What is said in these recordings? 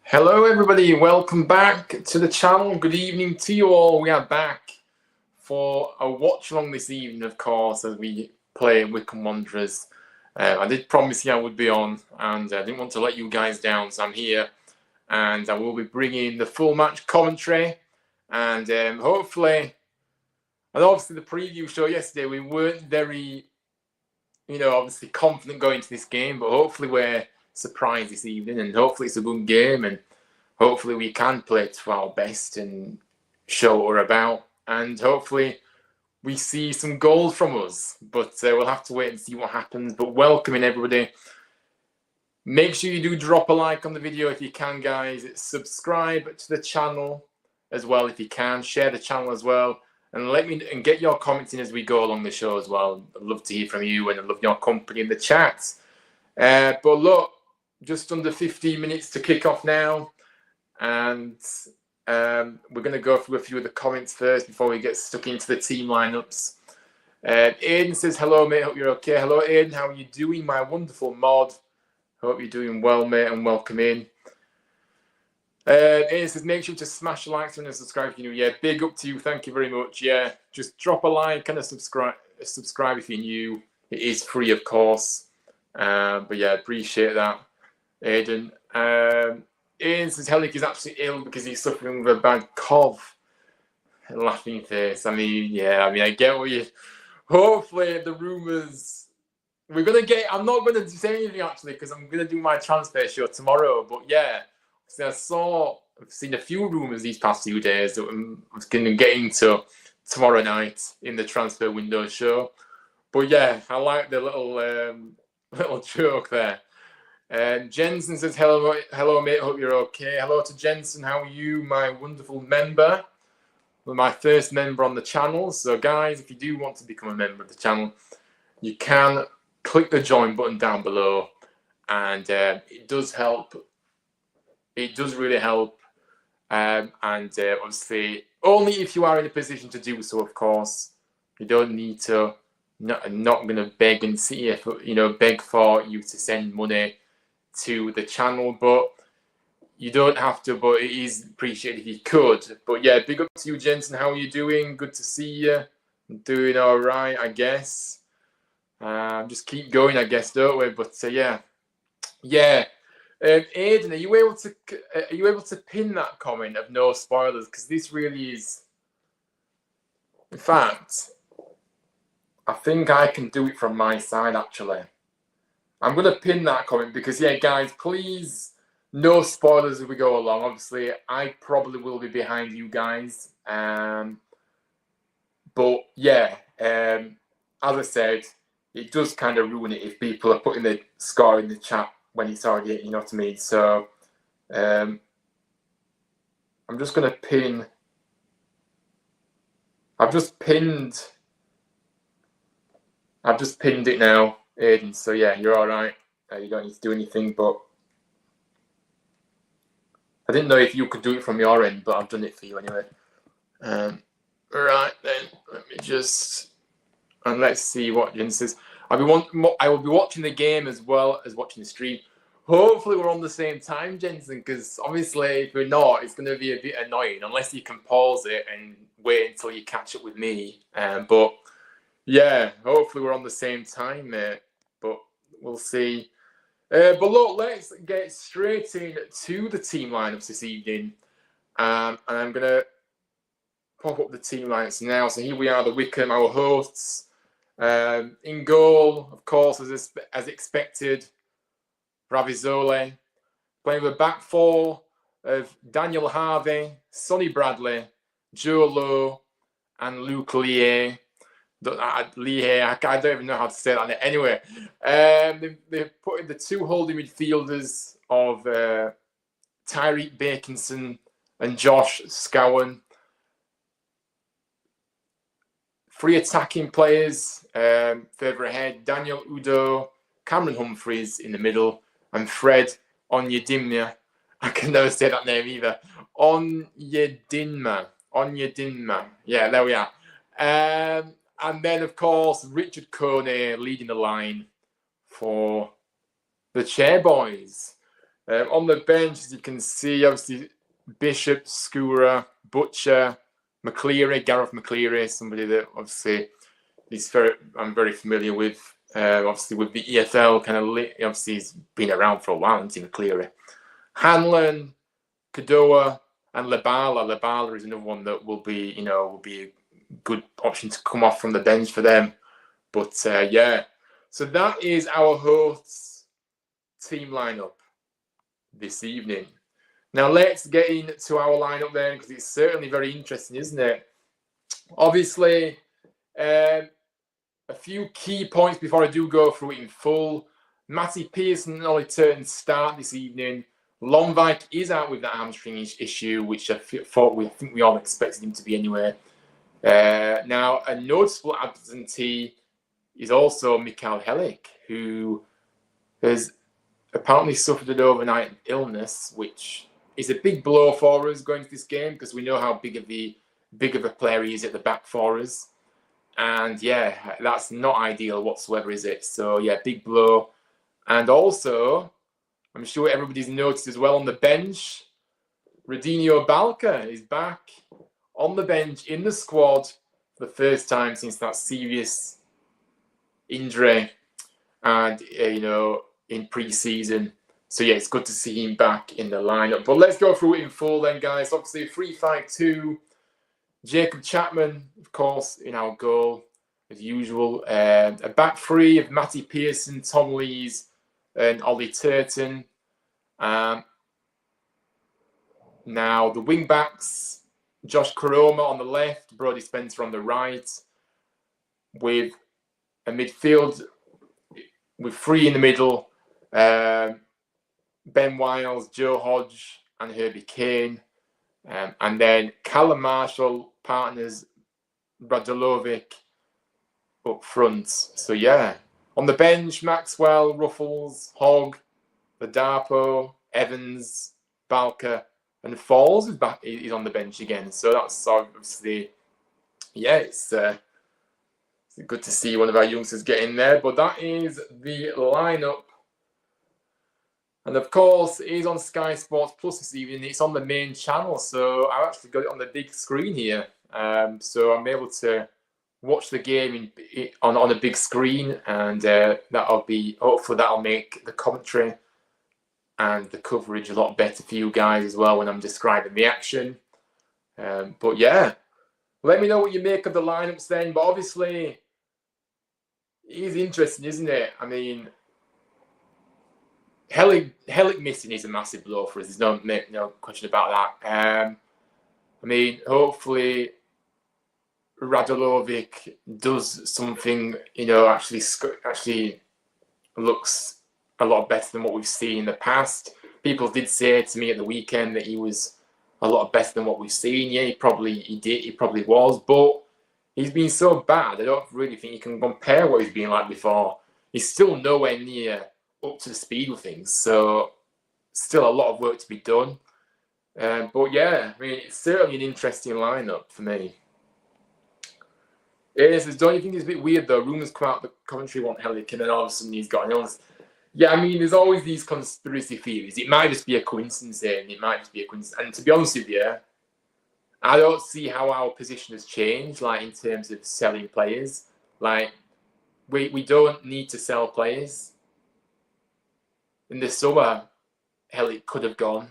Hello everybody, welcome back to the channel. Good evening to you all. We are back for a watch along this evening, of course, as we play Wycombe Wanderers. I did promise you I would be on, and I didn't want to let you guys down, so I'm here, and I will be bringing the full match commentary, and hopefully, and obviously the preview show yesterday, we weren't very, obviously confident going into this game, but hopefully we're surprised this evening, and hopefully it's a good game, and hopefully we can play to our best and show what we're about, and hopefully we see some goals from us, but we'll have to wait and see what happens. But welcoming everybody. Make sure you do drop a like on the video if you can, guys. Subscribe to the channel as well if you can. Share the channel as well, and get your comments in as we go along the show as well. I'd love to hear from you, and I love your company in the chat. But look, just under 15 minutes to kick off now, and we're going to go through a few of the comments first before we get stuck into the team lineups. Aiden says, hello mate, hope you're okay. Hello Aiden, how are you doing, my wonderful mod? Hope you're doing well, mate, and welcome in. Aiden says, make sure to smash the likes and subscribe if you're new. Yeah, big up to you, thank you very much. Yeah, just drop a like and a subscribe if you're new. It is free, of course. But yeah, appreciate that, Aiden. Ian says Helic is actually ill because he's suffering with a bad cough. Laughing face. I get what you. Hopefully, the rumours. We're gonna get. I'm not gonna say anything actually because I'm gonna do my transfer show tomorrow. But yeah, I've seen a few rumours these past few days that I'm gonna get into tomorrow night in the transfer window show. But yeah, I like the little joke there. Jensen says, hello mate, hope you're okay. Hello to Jensen, how are you, my wonderful member? Well, my first member on the channel. So guys, if you do want to become a member of the channel, you can click the join button down below, and it does help. It does really help. Obviously, only if you are in a position to do so, of course. You don't need to. I'm not going to beg and see if beg for you to send money to the channel, but you don't have to. But it is appreciated if you could. But yeah, big up to you, Jensen. How are you doing? Good to see you. I'm doing all right, I guess. Just keep going, I guess, don't we? But yeah. Aiden, are you able to pin that comment of no spoilers? Because this really is. In fact, I think I can do it from my side, actually. I'm going to pin that comment because, yeah, guys, please, no spoilers as we go along. Obviously, I probably will be behind you guys. But, yeah, as I said, it does kind of ruin it if people are putting the score in the chat when it's already, you know what I mean? So, I'm just going to pin. I've just pinned it now, Aiden. So yeah, you're all right. You don't need to do anything. But I didn't know if you could do it from your end, but I've done it for you anyway. Right then, let me just and let's see what Jen says. I will be watching the game as well as watching the stream. Hopefully, we're on the same time, Jensen, because obviously, if we're not, it's going to be a bit annoying unless you can pause it and wait until you catch up with me. But yeah, hopefully we're on the same time, mate. But we'll see. But look, let's get straight into the team lineups this evening. And I'm going to pop up the team lineups now. So here we are, the Wycombe, our hosts. In goal, of course, as expected, Ravizoli. Playing with a back four of Daniel Harvey, Sonny Bradley, Joe Lowe, and Luke Lee. I don't even know how to say that. Anyway, they've put in the two holding midfielders of Tyreek Bakinson and Josh Scowen. Three attacking players further ahead. Daniel Udo, Cameron Humphreys in the middle, and Fred Onyedinma. I can never say that name either. Onyedinma. Yeah, there we are. And then, of course, Richard Kone leading the line for the Chairboys. On the bench, as you can see, obviously, Bishop, Skura, Butcher, McCleary, Gareth McCleary, somebody that obviously I'm very familiar with. Obviously, with the EFL, obviously, he's been around for a while, hasn't he, McCleary? Hanlon, Kadoa, and Lebala. Lebala is another one that will be a good option to come off from the bench for them. But yeah, so that is our hosts' team lineup this evening. Now let's get into our lineup then, because it's certainly very interesting, isn't it? Obviously, a few key points before I do go through it in full. Matty Pearson only turned start this evening. Longvik is out with that hamstring issue, which I think we all expected him to be anyway. Now, a noticeable absentee is also Mikael Helik, who has apparently suffered an overnight illness, which is a big blow for us going to this game, because we know how big of a player he is at the back for us. And yeah, that's not ideal whatsoever, is it? So yeah, big blow. And also, I'm sure everybody's noticed as well on the bench, Radinho Balca is back on the bench in the squad for the first time since that serious injury and, in pre-season. So yeah, it's good to see him back in the lineup. But let's go through it in full then, guys. Obviously, 3-5-2. Jacob Chapman, of course, in our goal, as usual. A back three of Matty Pearson, Tom Lees, and Ollie Turton. Now, the wing-backs, Josh Koroma on the left, Brodie Spencer on the right, with a midfield with three in the middle, Ben Wiles, Joe Hodge, and Herbie Kane. And then Callum Marshall partners Radolovic up front. So yeah, on the bench, Maxwell, Ruffles, Hogg, Ladapo, Evans, Balca, and Falls is on the bench again. So that's obviously, yeah, it's good to see one of our youngsters get in there. But that is the lineup. And of course, it is on Sky Sports Plus this evening. It's on the main channel, so I've actually got it on the big screen here. So I'm able to watch the game on a big screen, and hopefully that'll make the commentary and the coverage a lot better for you guys as well when I'm describing the action. But yeah, let me know what you make of the lineups then. But obviously, it is interesting, isn't it? I mean, Helik missing is a massive blow for us. There's no question about that. I mean, hopefully Radolovic does something, actually looks a lot better than what we've seen in the past. People did say to me at the weekend that he was a lot better than what we've seen. Yeah, he probably was, but he's been so bad. I don't really think you can compare what he's been like before. He's still nowhere near up to the speed with things, so still a lot of work to be done. But yeah, I mean, it's certainly an interesting lineup for me. Don't you think it's a bit weird though? Rumours come out that Coventry want Helik, and then all of a sudden he's got an illness. Yeah, I mean, there's always these conspiracy theories. It might just be a coincidence, and And to be honest with you, I don't see how our position has changed, like in terms of selling players. Like, we don't need to sell players. In the summer, Helik could have gone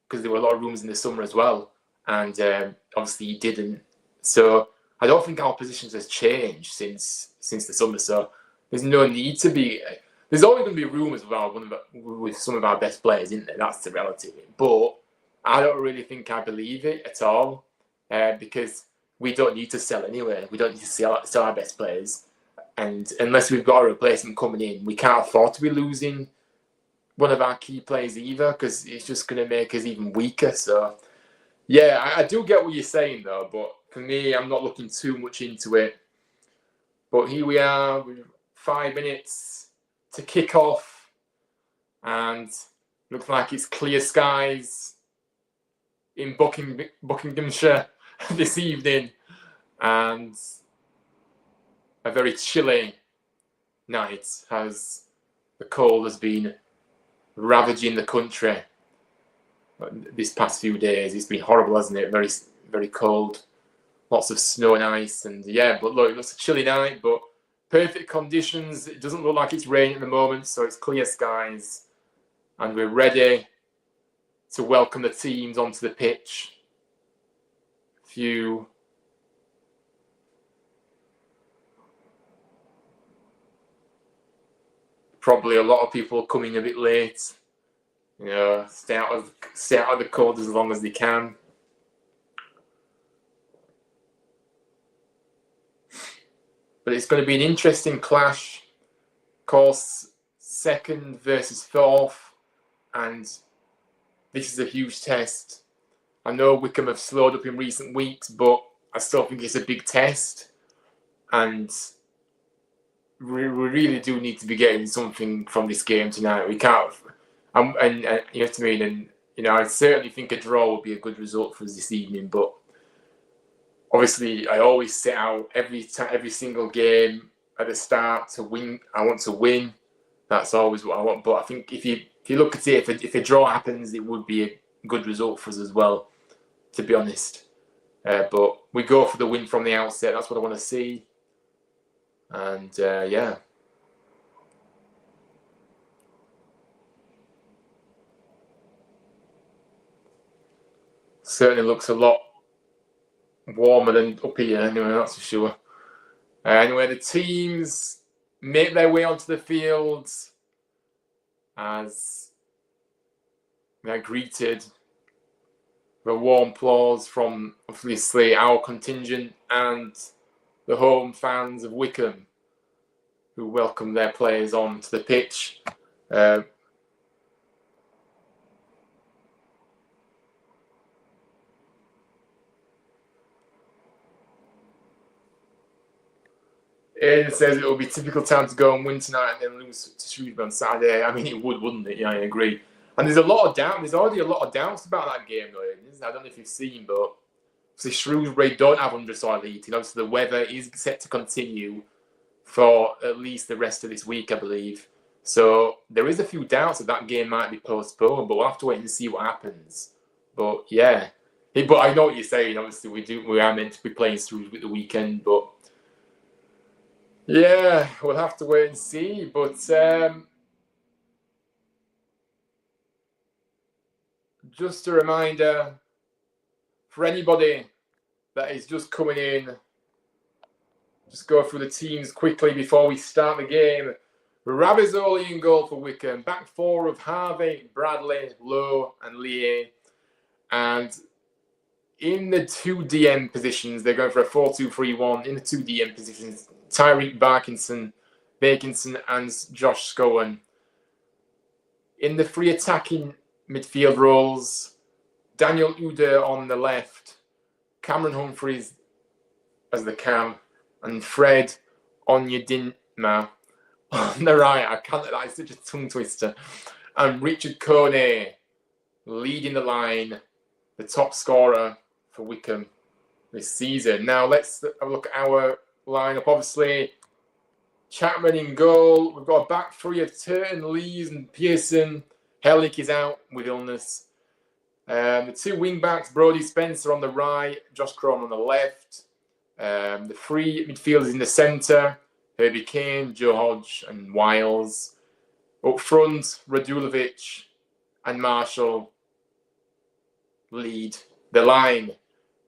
because there were a lot of rumours in the summer as well, and obviously he didn't. So I don't think our positions has changed since the summer. So there's no need to be. There's always going to be rumours with some of our best players, isn't there? That's the reality of it. But I don't really think I believe it at all, because we don't need to sell anyway. We don't need to sell our best players, and unless we've got a replacement coming in, we can't afford to be losing one of our key players either, because it's just going to make us even weaker. So yeah, I do get what you're saying though, but for me, I'm not looking too much into it. But here we are with 5 minutes to kick off, and looks like it's clear skies in Buckinghamshire this evening, and a very chilly night as the cold has been ravaging the country this past few days. It's been horrible, hasn't it? Very, very cold, lots of snow and ice, and yeah. But look, it looks a chilly night, but perfect conditions. It doesn't look like it's raining at the moment, so it's clear skies, and we're ready to welcome the teams onto the pitch. Probably a lot of people coming a bit late. You know, stay out of the cold as long as they can. But it's going to be an interesting clash. Of course, 2nd versus 4th, and this is a huge test. I know Wycombe have slowed up in recent weeks, but I still think it's a big test, and we really do need to be getting something from this game tonight. We can't, and you know what I mean. And you know, I certainly think a draw would be a good result for us this evening. But obviously, I always set out every single game at the start to win. I want to win. That's always what I want. But I think if you look at it, if a draw happens, it would be a good result for us as well, to be honest. But we go for the win from the outset. That's what I want to see. And yeah. Certainly looks a lot warmer than up here anyway, that's for sure. Anyway, the teams make their way onto the field as they're greeted with a warm applause from obviously our contingent and the home fans of Wycombe, who welcome their players onto the pitch. It says it will be typical time to go and win tonight and then lose to Shrewsbury on Saturday. I mean, it would, wouldn't it? Yeah, I agree. And there's already a lot of doubts about that game, though. I don't know if you've seen, but obviously Shrewsbury don't have under-soil heating. Obviously, the weather is set to continue for at least the rest of this week, I believe. So there is a few doubts that game might be postponed, but we'll have to wait and see what happens. But yeah, but I know what you're saying. Obviously, we are meant to be playing Shrewsbury at the weekend, but yeah, we'll have to wait and see. But just a reminder for anybody that is just coming in, just go through the teams quickly before we start the game. Rabizoli in goal for Wycombe. Back four of Harvey, Bradley, Lowe and Lee. And in the 2 DM positions, they're going for a 4-2-3-1. In the 2 DM positions, Tyreek Bakinson and Josh Scowen. In the 3 attacking midfield roles, Daniel Ude on the left, Cameron Humphreys as the cam, and Fred Onyedinma on the right. That is such a tongue twister. And Richard Kane leading the line, the top scorer for Wycombe this season. Now let's have a look at our lineup. Obviously, Chapman in goal. We've got a back 3 of Turton, Lees and Pearson. Hellick is out with illness. The 2 wing backs, Brodie Spencer on the right, Josh Crone on the left. The 3 midfielders in the centre, Herbie Kane, Joe Hodge and Wiles. Up front, Radulovic and Marshall lead the line.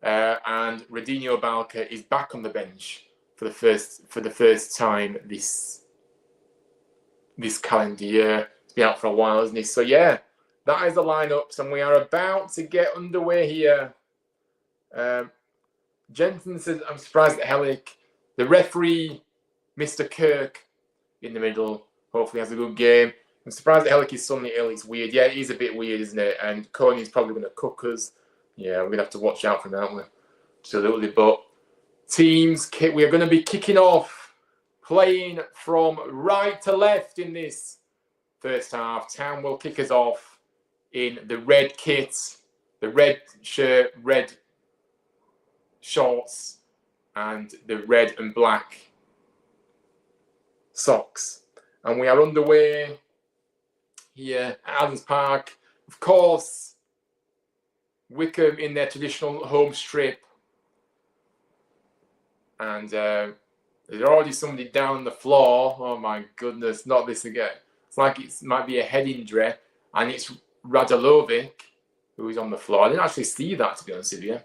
And Radinho Balka is back on the bench for the first time this calendar year. He's been out for a while, hasn't he? So yeah, that is the lineups, and we are about to get underway here. Jensen says, I'm surprised at Hellick. The referee, Mr. Kirk, in the middle, hopefully has a good game. I'm surprised that Hellick is suddenly ill. It's weird. Yeah, it is a bit weird, isn't it? And Coney's probably going to cook us. Yeah, we're going to have to watch out for him, aren't we? Absolutely. But teams, we are going to be kicking off playing from right to left in this first half. Town will kick us off in the red kit, the red shirt, red shorts, and the red and black socks. And we are underway here at Adams Park. Of course, Wycombe in their traditional home strip. And there's already somebody down on the floor. Oh my goodness, not this again. It's like it might be a head injury, and it's Radalovic who is on the floor. I didn't actually see that, to be honest with you.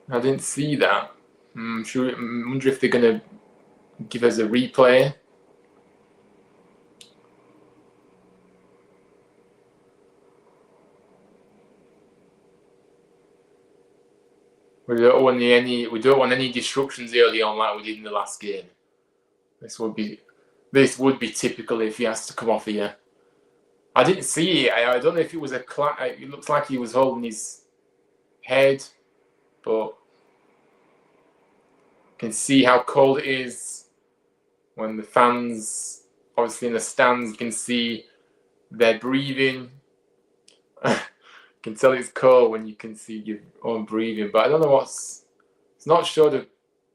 I didn't see that. I wonder if they're going to give us a replay. We don't want any disruptions early on like we did in the last game. This would be typical if he has to come off here. I didn't see it. I don't know if it was it looks like he was holding his head, but you can see how cold it is when the fans, obviously in the stands, you can see they're breathing. You can tell it's cold when you can see your own breathing, but I don't know it's not showed a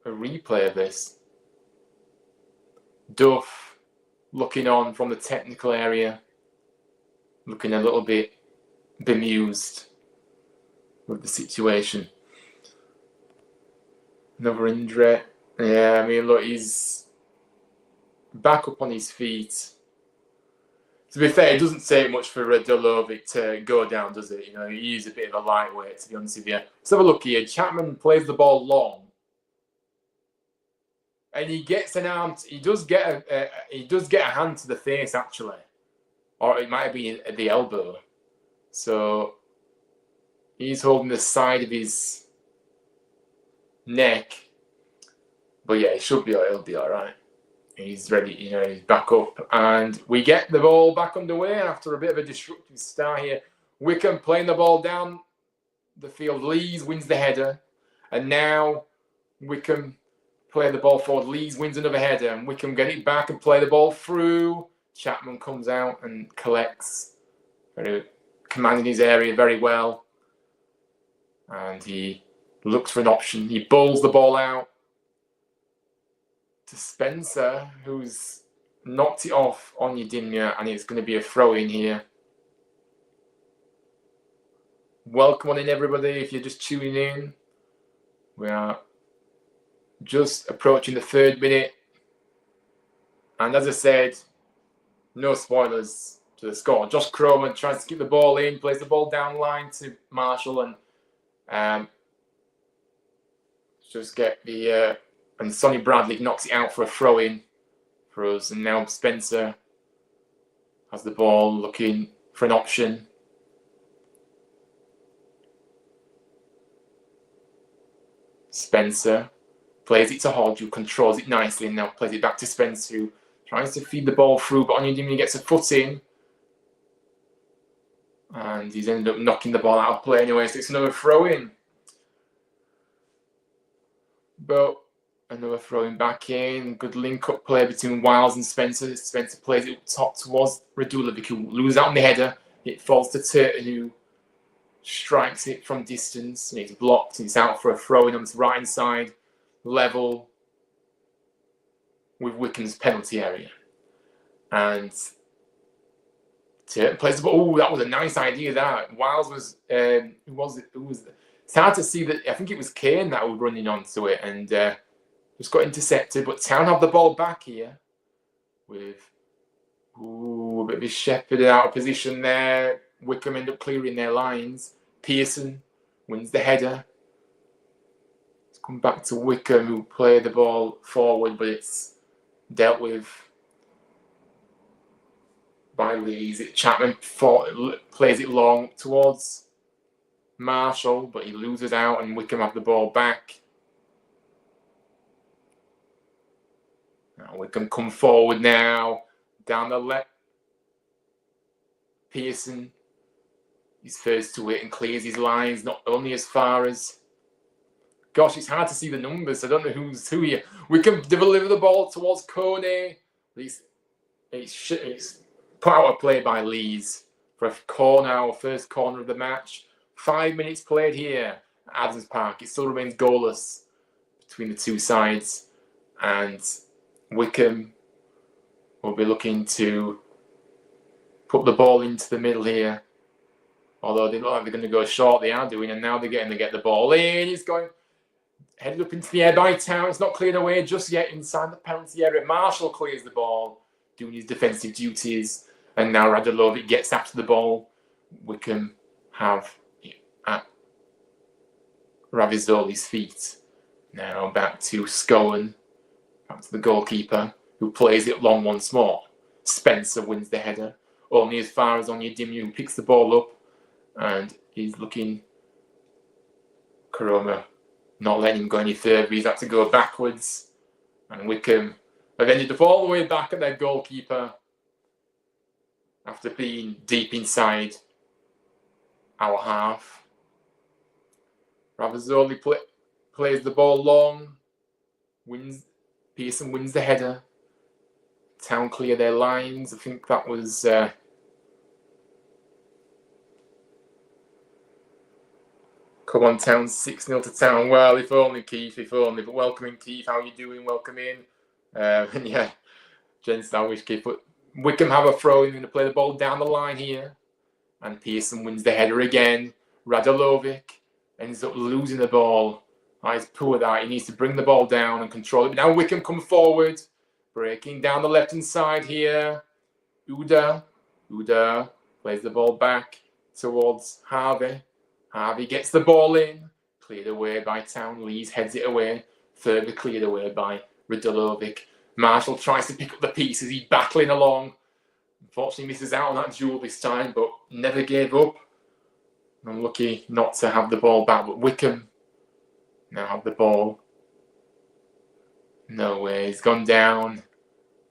replay of this. Duff looking on from the technical area, looking a little bit bemused with the situation. Another injury. Yeah, I mean, look, he's back up on his feet. To be fair, it doesn't take much for Radalovic to go down, does it? You know, he's a bit of a lightweight, to be honest with you. Let's have a look here. Chapman plays the ball long, and he gets an arm. He does get a hand to the face, actually, or it might be at the elbow. So he's holding the side of his neck, but yeah, he'll be all right. He's ready, you know, he's back up. And we get the ball back underway after a bit of a disruptive start here. Wycombe playing the ball down the field. Lees wins the header. And now Wycombe play the ball forward. Lees wins another header. And Wycombe get it back and play the ball through. Chapman comes out and collects. Commanding his area very well. And he looks for an option. He bowls the ball out to Spencer, who's knocked it off on Yedimya, and it's going to be a throw-in here. Welcome on in, everybody, if you're just tuning in. We are just approaching the 3rd minute. And as I said, no spoilers to the score. Josh Croman tries to keep the ball in, plays the ball down line to Marshall, and just get the... and Sonny Bradley knocks it out for a throw-in for us. And now Spencer has the ball looking for an option. Spencer plays it to Hodge, who controls it nicely, and now plays it back to Spencer, who tries to feed the ball through, but Onyedinma gets a foot in. And he's ended up knocking the ball out of play anyway, so it's another throw-in. But another throwing back in. Good link-up play between Wiles and Spencer. Spencer plays it top towards Radulovic, who loses out on the header. It falls to Turton, who strikes it from distance. And it's blocked. And it's out for a throw-in on the right-hand side. Level with Wycombe's penalty area. And Turton plays the ball. Oh, that was a nice idea, that. Wiles was... who was it? It's hard to see that... I think it was Kane that was running onto it. And... just got intercepted, but Town have the ball back here with a bit of a shepherded out of position there. Wycombe end up clearing their lines. Pearson wins the header. It's come back to Wycombe, who play the ball forward, but it's dealt with by Lees. Chapman plays it long towards Marshall, but he loses out, and Wycombe have the ball back. Now we can come forward now, down the left. Pearson He's first to it and clears his lines, not only as far as... Gosh, it's hard to see the numbers. I don't know who's who here. We can deliver the ball towards Kane. It's put out of play by Lees for a corner, our first corner of the match. 5 minutes played here at Adams Park. It still remains goalless between the two sides. And Wycombe will be looking to put the ball into the middle here. Although they look like they're going to go short, they are doing, and now they're getting to get the ball in. He's going headed up into the air by Town. It's not cleared away just yet inside the penalty area. Marshall clears the ball, doing his defensive duties, and now Radolovic gets after the ball. Wycombe have at Ravizoli's feet. Now back to Scowen, back to the goalkeeper, who plays it long once more. Spencer wins the header, only as far as Onyedinma, who picks the ball up, and he's looking... Karoma not letting him go any further. He's had to go backwards, and Wycombe have ended up all the way back at their goalkeeper after being deep inside our half. Ravizoli plays the ball long. Pearson wins the header. Town clear their lines. I think that was... Come on, Town, 6-0 to Town. Well, if only, Keith, if only. But welcome in, Keith. How are you doing? Welcome in. And yeah, Jen Starwish, Keith. But Wycombe have a throw. They're going to play the ball down the line here. And Pearson wins the header again. Radolovic ends up losing the ball. He's poor at that. He needs to bring the ball down and control it. But now Wycombe come forward. Breaking down the left-hand side here. Uda plays the ball back towards Harvey. Harvey gets the ball in, cleared away by Town. Lees heads it away, further cleared away by Radolovic. Marshall tries to pick up the pieces. He's battling along. Unfortunately, misses out on that duel this time, but never gave up. Unlucky not to have the ball back, but Wycombe now have the ball. No way, he's gone down,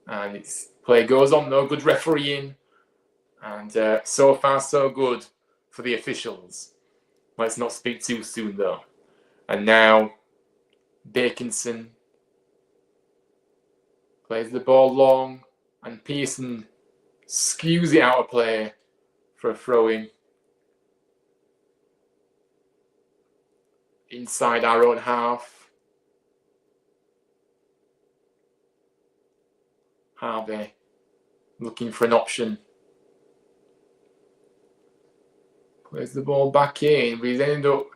and its play goes on. No good refereeing, and so far so good for the officials. Let's not speak too soon, though. And now, Bakinson plays the ball long, and Pearson skews it out of play for a throw-in. Inside our own half. Harvey looking for an option. Plays the ball back in, but he's ended up...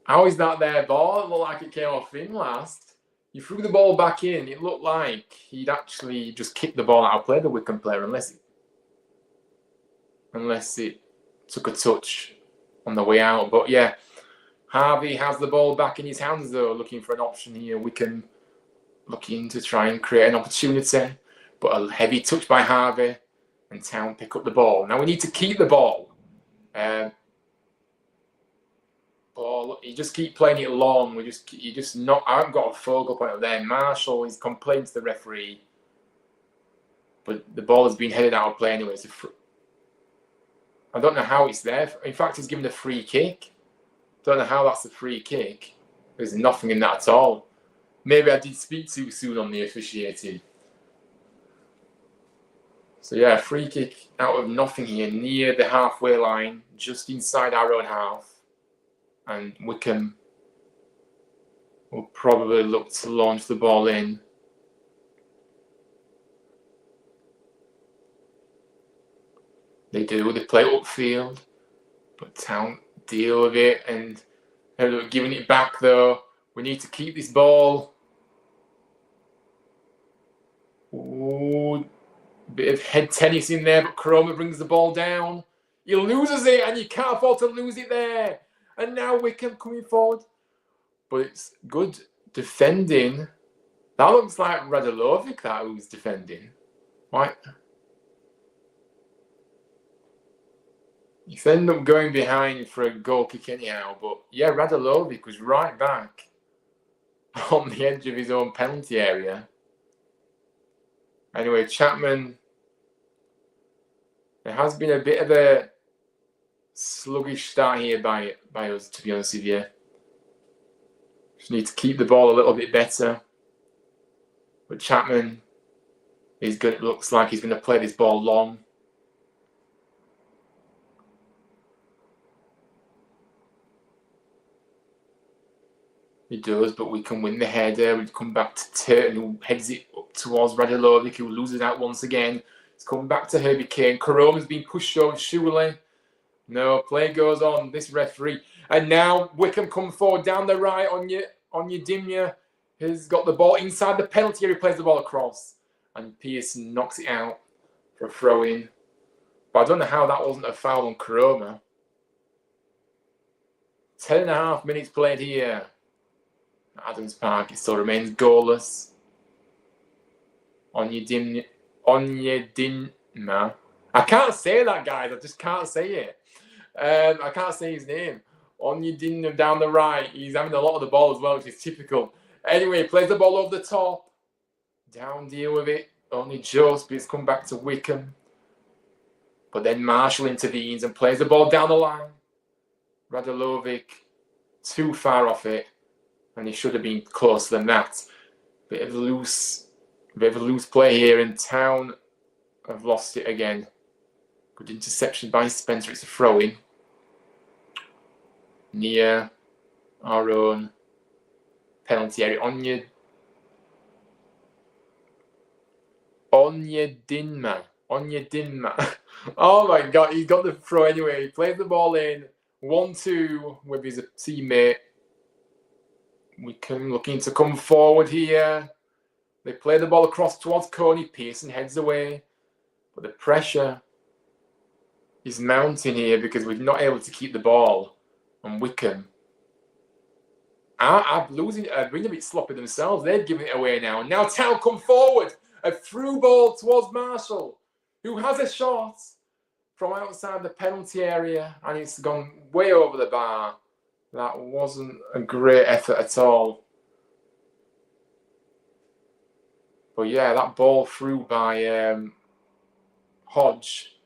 How is that their ball? It looked like it came off in last. He threw the ball back in. It looked like he'd actually just kicked the ball out of play, the Wycombe player, unless it took a touch on the way out. But yeah, Harvey has the ball back in his hands, though, looking for an option here. Wycombe looking to try and create an opportunity, but a heavy touch by Harvey, and Town pick up the ball. Now we need to keep the ball. You just keep playing it long. I haven't got a focal point there. Marshall is complaining to the referee, but the ball has been headed out of play anyway. I don't know how it's there. In fact, he's given a free kick. Don't know how that's a free kick. There's nothing in that at all. Maybe I did speak too soon on the officiating. So yeah, free kick out of nothing here, near the halfway line, just inside our own half. And Wycombe will probably look to launch the ball in. They do, they play upfield, but Town deal with it and they're giving it back though. We need to keep this ball. Ooh, bit of head tennis in there, but Karoma brings the ball down. He loses it, and you can't afford to lose it there. And now Wycombe coming forward. But it's good defending. That looks like Radolovic, that who's defending. Right? He's ended up going behind for a goal kick anyhow. But yeah, Radolovic was right back on the edge of his own penalty area. Anyway, Chapman, there has been a bit of a sluggish start here by us, to be honest with you. Just need to keep the ball a little bit better. But Chapman is good. It looks like he's going to play this ball long. He does, but we can win the header. We come back to Turton, who heads it up towards Radulovic, who loses out once again. It's coming back to Herbie Kane. Karoma's been pushed over, surely. No, play goes on. This referee. And now Wycombe come forward down the right on your Dimya. Has got the ball inside the penalty area. He plays the ball across. And Pearson knocks it out for a throw-in. But I don't know how that wasn't a foul on Karoma. 10.5 minutes played here. Adams Park, it still remains goalless. Onyedinma. I can't say that, guys. I just can't say it. I can't say his name. Onyedinma down the right. He's having a lot of the ball as well, which is typical. Anyway, plays the ball over the top. Down deal with it. Only just, but it's come back to Wycombe. But then Marshall intervenes and plays the ball down the line. Radulovic too far off it. And he should have been closer than that. Bit of a loose play here, and Town have lost it again. Good interception by Spencer. It's a throw-in. Near our own penalty area. Onyedinma. Oh my God, he's got the throw anyway. He plays the ball in. 1-2 with his teammate. Wycombe looking to come forward here. They play the ball across towards Coney. Pearson heads away. But the pressure is mounting here because we're not able to keep the ball on Wycombe. I'm being a bit sloppy themselves. They've given it away now. And now Town come forward. A through ball towards Marshall, who has a shot from outside the penalty area. And it's gone way over the bar. That wasn't a great effort at all. But yeah, that ball through by Hodge.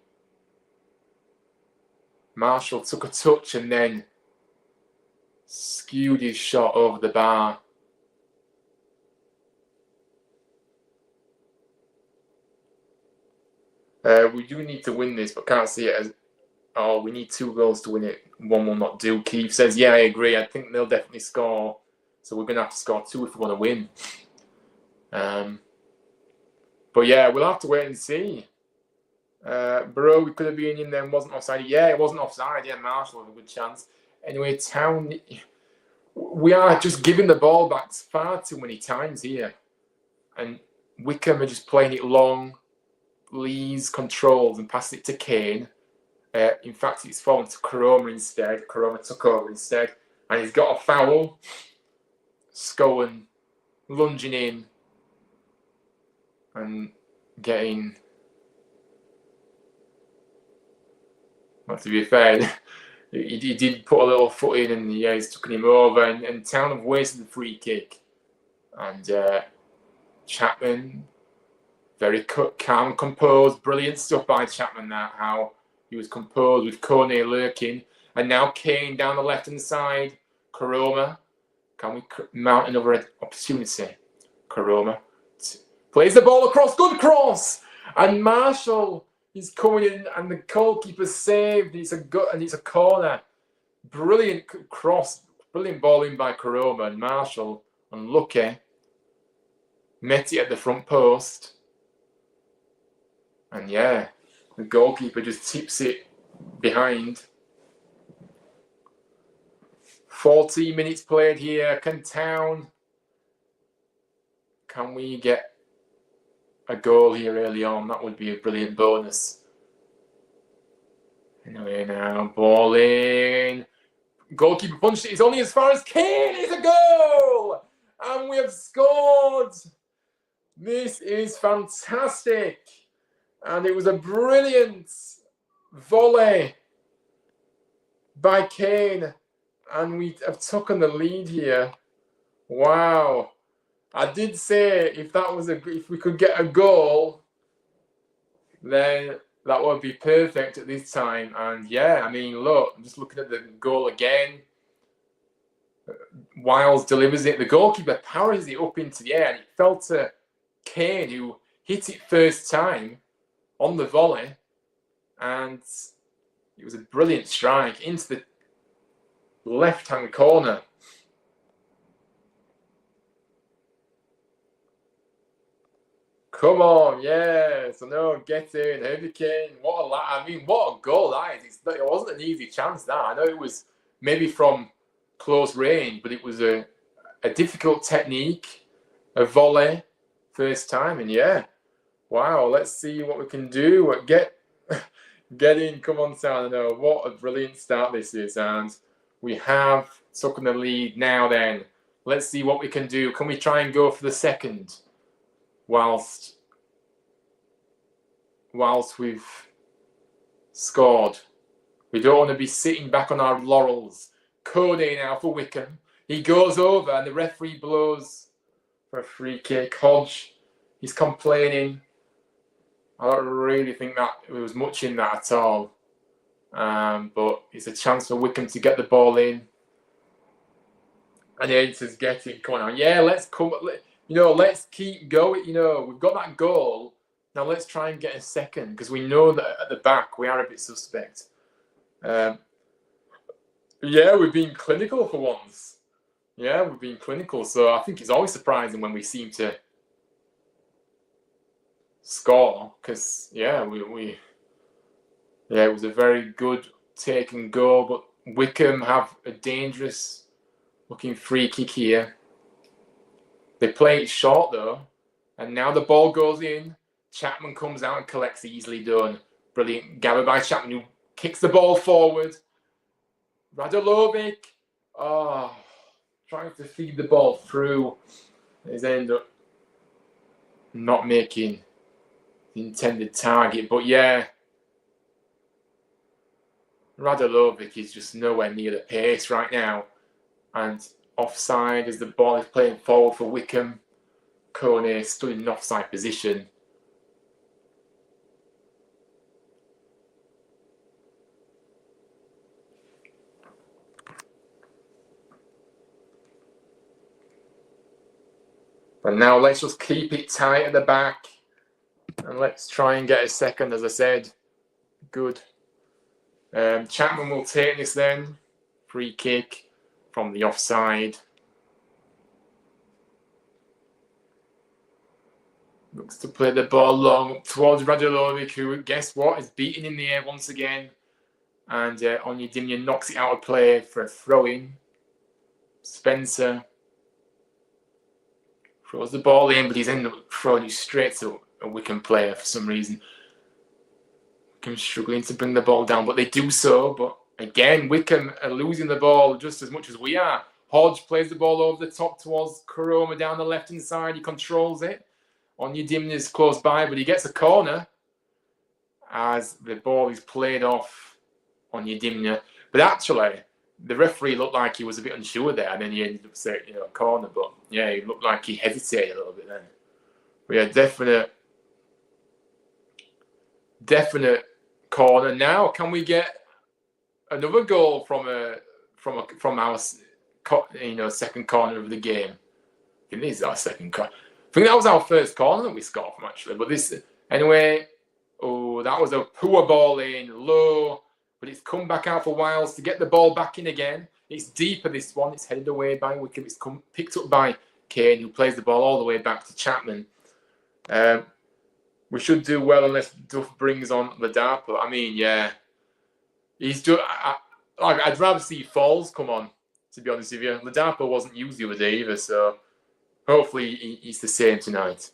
Marshall took a touch and then skewed his shot over the bar. We do need to win this, but can't see it as... Oh, we need 2 goals to win it. 1 will not do. Keith says, yeah, I agree. I think they'll definitely score. So we're going to have to score 2 if we want to win. But yeah, we'll have to wait and see. Bro, we could have been in there and wasn't offside. Yeah, it wasn't offside. Yeah, Marshall had a good chance. Anyway, Town... We are just giving the ball back far too many times here. And Wycombe are just playing it long. Lees controls and passes it to Kane. In fact, it's fallen to Karoma instead. Karoma took over instead. And he's got a foul. Scowen lunging in and getting... Well, to be fair, he did put a little foot in and yeah, he's taken him over. And Town have wasted the free kick. And Chapman, very calm and composed. Brilliant stuff by Chapman, that how... He was composed with Kone lurking. And now Kane down the left-hand side. Karoma. Can we mount another opportunity? Karoma plays the ball across. Good cross. And Marshall is coming in and the goalkeeper saved. It's a corner. Brilliant cross. Brilliant ball in by Karoma. And Marshall, unlucky, met it at the front post. And yeah, the goalkeeper just tips it behind. 14 minutes played here. Can we get a goal here early on? That would be a brilliant bonus. Anyway, now ball in. Goalkeeper punched it. It's only as far as Kane. It's a goal! And we have scored. This is fantastic. And it was a brilliant volley by Kane. And we have taken the lead here. Wow. I did say if we could get a goal, then That would be perfect at this time. And yeah, I mean, look, I'm just looking at the goal again. Wiles delivers it. The goalkeeper powers it up into the air, and it fell to Kane, who hit it first time on the volley, and it was a brilliant strike into the left-hand corner. Come on, yes, I know, get in, Harry Kane. I mean, what a goal that is. It wasn't an easy chance, that. I know it was maybe from close range, but it was a difficult technique, a volley, first time, and yeah. Wow, let's see what we can do. Get in, come on, Sano. What a brilliant start this is, and we have taken the lead now then. Let's see what we can do. Can we try and go for the second? Whilst we've scored. We don't want to be sitting back on our laurels. Kane now for Wycombe. He goes over and the referee blows for a free kick. Hodge, he's complaining. I don't really think that there was much in that at all. But it's a chance for Wycombe to get the ball in. And Ainsworth's getting, come on, yeah, let's keep going. We've got that goal. Now let's try and get a second, because we know that at the back we are a bit suspect. Yeah, we've been clinical for once. Yeah, we've been clinical. So I think it's always surprising when we seem to score, because yeah, it was a very good take and go. But Wycombe have a dangerous looking free kick here. They play it short though, and now the ball goes in. Chapman comes out and collects, easily done. Brilliant gather by Chapman, who kicks the ball forward. Radolovic, trying to feed the ball through. He's ended up not making the intended target. But yeah, Radolovic is just nowhere near the pace right now. And offside as the ball is playing forward for Wycombe. Kane stood in an offside position. And now let's just keep it tight at the back. And let's try and get a second, as I said. Good. Chapman will take this then. Free kick from the offside. Looks to play the ball long towards Radolovic, who, guess what, is beaten in the air once again. And Onyedinma knocks it out of play for a throw-in. Spencer throws the ball in, but he's ended up throwing it straight to a Wycombe player for some reason. Wycombe struggling to bring the ball down, but they do so. But again, Wycombe are losing the ball just as much as we are. Hodge plays the ball over the top towards Karoma down the left-hand side. He controls it. Onyedinma is close by, but he gets a corner as the ball is played off Onyedinma. But actually, the referee looked like he was a bit unsure there, and then he ended up saying, a corner. But yeah, he looked like he hesitated a little bit then. But yeah, definite corner. Now, can we get another goal from our second corner of the game? I think this is our second corner. I think that was our first corner that we scored from, actually. But anyway, that was a poor ball in, low. But it's come back out for Wiles to get the ball back in again. It's deeper, this one. It's headed away by Wycombe. It's picked up by Kane, who plays the ball all the way back to Chapman. We should do well unless Duff brings on Ladapo. I mean, yeah. I'd rather see Falls come on, to be honest with you. Ladapo wasn't used the other day either, so hopefully he's the same tonight.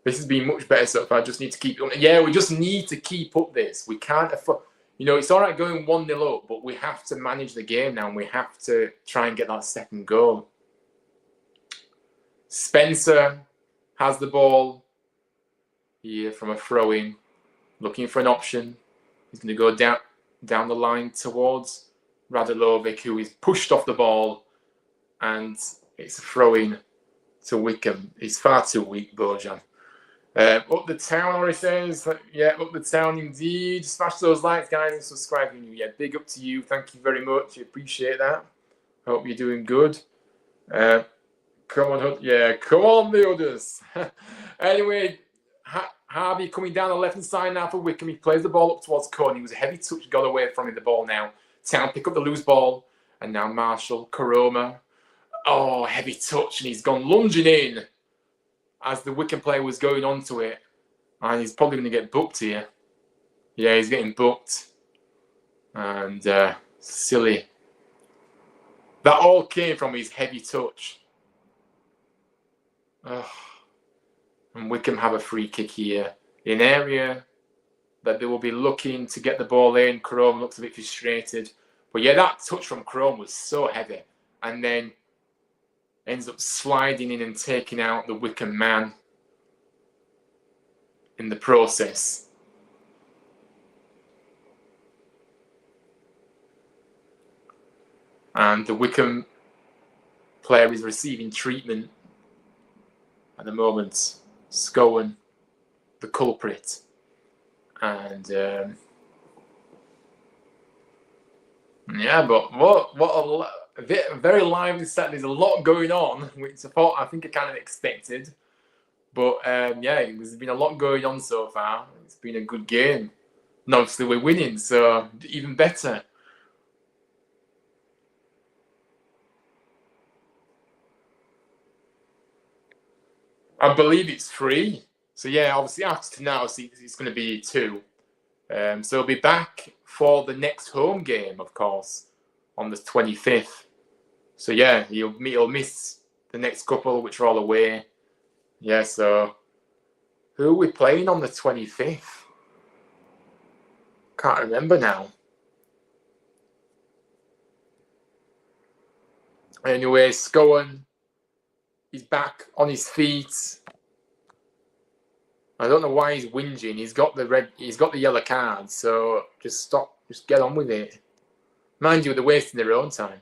This has been much better so far. I just need to keep it. Yeah, we just need to keep up this. We can't afford... it's all right going 1-0 up, but we have to manage the game now, and we have to try and get that second goal. Spencer has the ball here from a throw-in, looking for an option. He's going to go down the line towards Radolovic, who is pushed off the ball, and it's a throw-in to Wycombe. He's far too weak, Bojan. Up the town, Ori says. Yeah, up the town indeed. Smash those likes, guys, and subscribe. Yeah, big up to you. Thank you very much. I appreciate that. Hope you're doing good. Come on, yeah, come on, the others. Anyway, Harvey coming down the left-hand side now for Wycombe. He plays the ball up towards Kane. He was a heavy touch, got away from him, the ball now. Town pick up the loose ball. And now Marshall, Karoma. Oh, heavy touch, and he's gone lunging in as the Wycombe player was going onto it. And he's probably going to get booked here. Yeah, he's getting booked. And silly. That all came from his heavy touch. And Wycombe have a free kick here. In area that they will be looking to get the ball in. Karoma looks a bit frustrated. But yeah, that touch from Karoma was so heavy. And then ends up sliding in and taking out the Wycombe man in the process. And the Wycombe player is receiving treatment at the moment. Scowen, the culprit. And yeah, but what a very lively set. There's a lot going on, which I think I kind of expected. But yeah, there's been a lot going on so far. It's been a good game. And obviously we're winning, so even better. I believe it's 3. So yeah, obviously after tonight, it's going to be 2. So he'll be back for the next home game, of course, on the 25th. So yeah, he'll miss the next couple, which are all away. Yeah, so who are we playing on the 25th? Can't remember now. Anyway, Scowen, he's back on his feet. I don't know why he's whinging. He's got the yellow card, so just stop, just get on with it. Mind you, they're wasting their own time.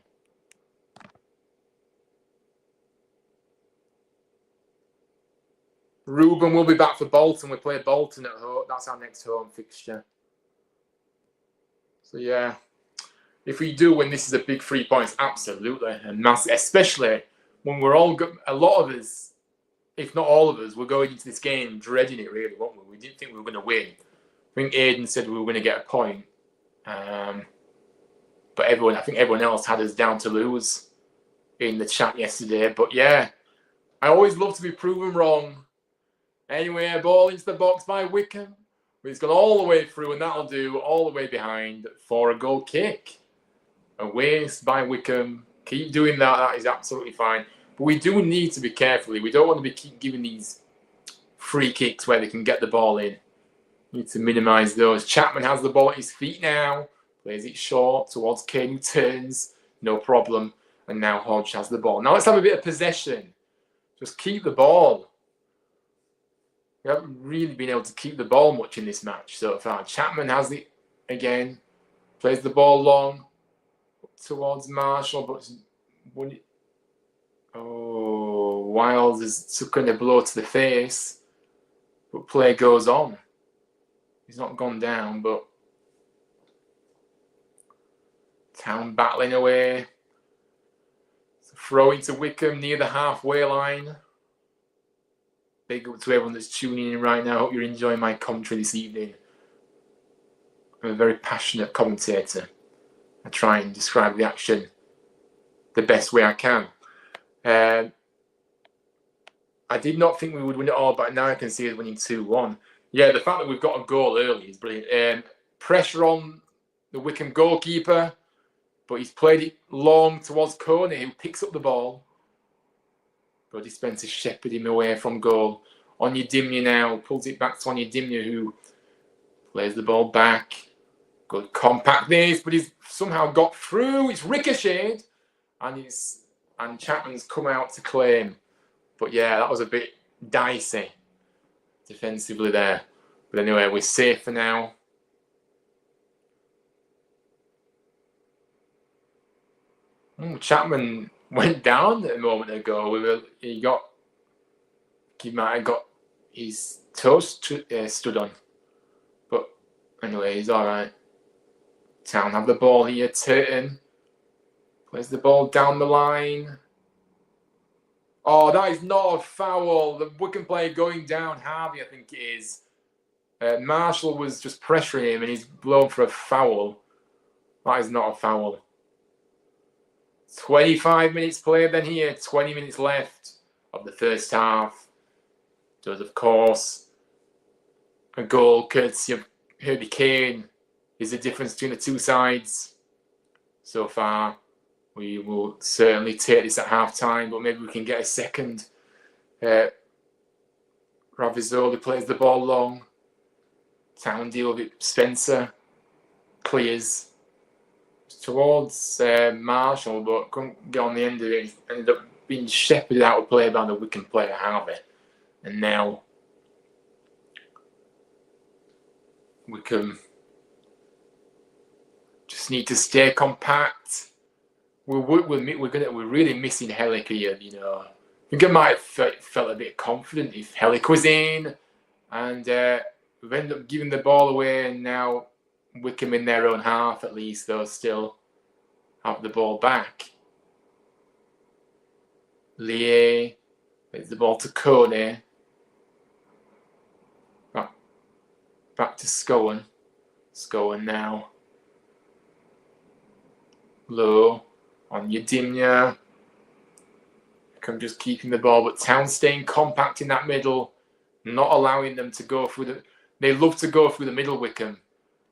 Ruben will be back for Bolton. We play Bolton at home. That's our next home fixture. So yeah, if we do win, this is a big 3 points, absolutely, and massive, especially when we're all a lot of us, if not all of us, were going into this game dreading it, really, weren't we? We didn't think we were going to win. I think Aidan said we were going to get a point, but I think everyone else had us down to lose in the chat yesterday. But yeah, I always love to be proven wrong. Anyway, a ball into the box by Wycombe. It's gone all the way through, and that'll do all the way behind for a goal kick. A waste by Wycombe. Keep doing that. That is absolutely fine. But we do need to be careful. We don't want to keep giving these free kicks where they can get the ball in. Need to minimise those. Chapman has the ball at his feet now. Plays it short towards Kane, who turns. No problem. And now Hodge has the ball. Now let's have a bit of possession. Just keep the ball. We haven't really been able to keep the ball much in this match so far. Chapman has it again. Plays the ball long towards Marshall, but Wild is taking a blow to the face, but play goes on. He's not gone down, but Town battling away. Throw into Wycombe near the halfway line. Big up to everyone that's tuning in right now. Hope you're enjoying my commentary this evening. I'm a very passionate commentator. I try and describe the action the best way I can. I did not think we would win it all, but now I can see us winning 2-1. Yeah, the fact that we've got a goal early is brilliant. Pressure on the Wycombe goalkeeper, but he's played it long towards Kane, who picks up the ball. But Spencer shepherded him away from goal. Onyedimnya now pulls it back to Onyedimnya, who plays the ball back. Good compact this, but he's somehow got through. It's ricocheted, and Chapman's come out to claim. But yeah, that was a bit dicey defensively there. But anyway, we're safe for now. Chapman went down a moment ago. He his toes stood on. But anyway, he's alright. Town have the ball here. Turton plays the ball down the line. Oh, that is not a foul. The Wycombe player going down, Harvey, I think it is. Marshall was just pressuring him and he's blown for a foul. That is not a foul. 25 minutes played then here, 20 minutes left of the first half. Does, of course, a goal courtesy of Herbie Kane is the difference between the two sides so far. We will certainly take this at half-time, but maybe we can get a second. Ravizoli plays the ball long. Town deal with it. Spencer clears towards Marshall, but couldn't get on the end of it. Ended up being shepherded out of play by the Wycombe player, Harvey. And now Wycombe just need to stay compact. We're really missing Hellick here, you know. I think I might have felt a bit confident if Hellick was in, and we've ended up giving the ball away, and now Wycombe in their own half at least, though, still have the ball back. Lier plays the ball to Kane. Back to Scowen. Scowen now. Low on Yadimya. I'm just keeping the ball, but Town staying compact in that middle, not allowing them to go through the... They love to go through the middle, Wycombe.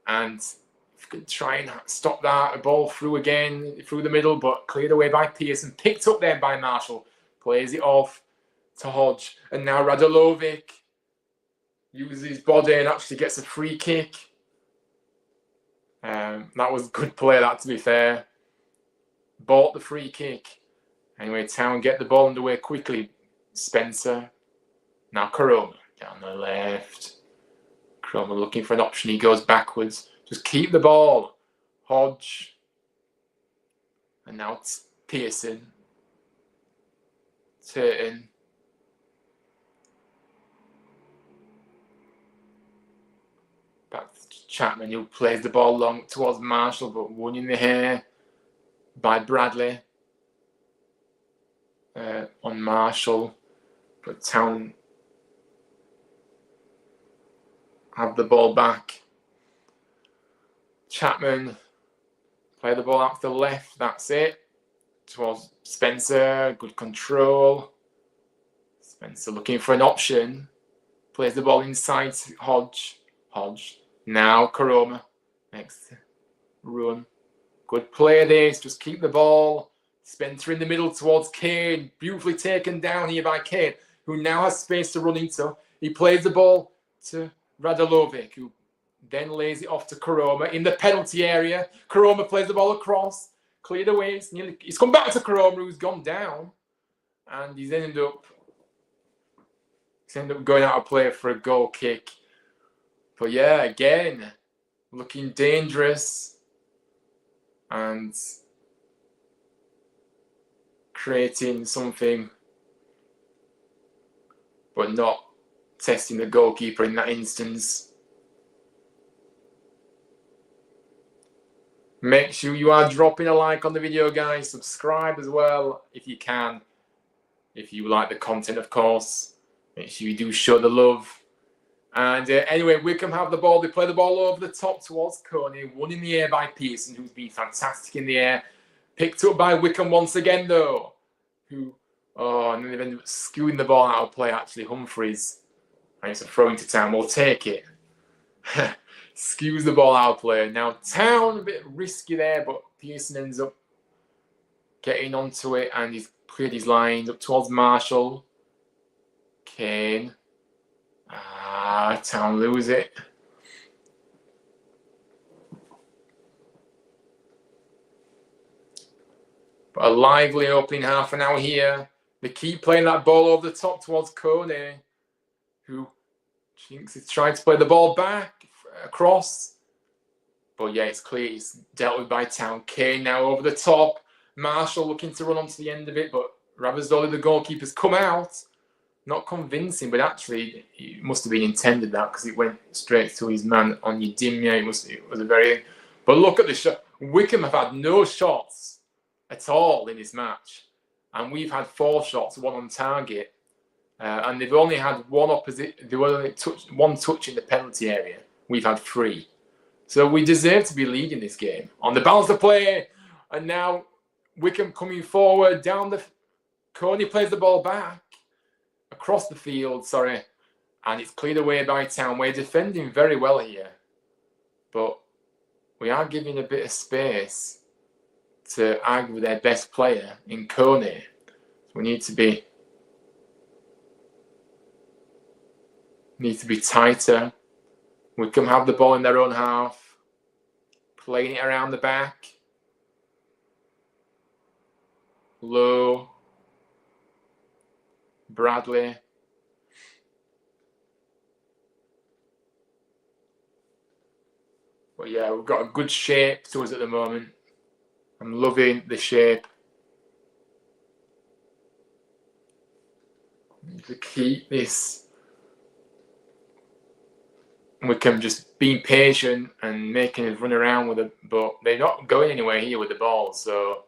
And if you could try and stop that, a ball through again, through the middle, but cleared away by Pearson. Picked up there by Marshall. Plays it off to Hodge. And now Radolovic uses his body and actually gets a free kick. That was a good play, that, to be fair. Bought the free kick. Anyway, Town get the ball underway quickly. Spencer. Now Koroma down the left. Koroma looking for an option. He goes backwards. Just keep the ball. Hodge. And now it's Pearson. Turton. Back to Chapman, who plays the ball long towards Marshall, but won in the hair by Bradley on Marshall. But Town have the ball back. Chapman play the ball out to the left. That's it. Towards Spencer. Good control. Spencer looking for an option. Plays the ball inside to Hodge. Hodge. Now Koroma. Next run. Good play this. Just keep the ball. Spencer in the middle towards Kane. Beautifully taken down here by Kane, who now has space to run into. He plays the ball to Radolovic, who then lays it off to Koroma in the penalty area. Koroma plays the ball across. Cleared away. He's come back to Koroma, who's gone down. And he's ended up going out of play for a goal kick. But yeah, again, looking dangerous and creating something, but not testing the goalkeeper in that instance. Make sure you are dropping a like on the video, guys. Subscribe as well if you can. If you like the content, of course. Make sure you do show the love. And anyway, Wycombe have the ball. They play the ball over the top towards Kane. Won in the air by Pearson, who's been fantastic in the air. Picked up by Wycombe once again, though. And then they've ended up skewing the ball out of play, actually. Humphreys. And it's a throw into Town. We'll take it. Skews the ball out of play. Now, Town, a bit risky there, but Pearson ends up getting onto it, and he's cleared his lines up towards Marshall. Kane. Town lose it. But a lively opening half an hour here. They keep playing that ball over the top towards Kane, who thinks he's trying to play the ball back across. But yeah, it's clear it's dealt with by Town. Kane now over the top. Marshall looking to run onto the end of it, but Ravizoli, the goalkeeper's come out. Not convincing, but actually it must have been intended that because it went straight to his man on Udimia. It was a very. But look at the shot. Wycombe have had no shots at all in this match, and we've had 4 shots, 1 on target, and they've only had one opposite. They only touched 1 touch in the penalty area. We've had 3, so we deserve to be leading this game. On the balance of play, and now Wycombe coming forward down the. Coney plays the ball back. Across the field, and it's cleared away by Town. We're defending very well here, but we are giving a bit of space to argue with their best player in Kane. So we need to be tighter. We can have the ball in their own half, playing it around the back, low. Bradley. But yeah, we've got a good shape to us at the moment. I'm loving the shape. Need to keep this. We can just be patient and making us run around with it, but they're not going anywhere here with the ball, so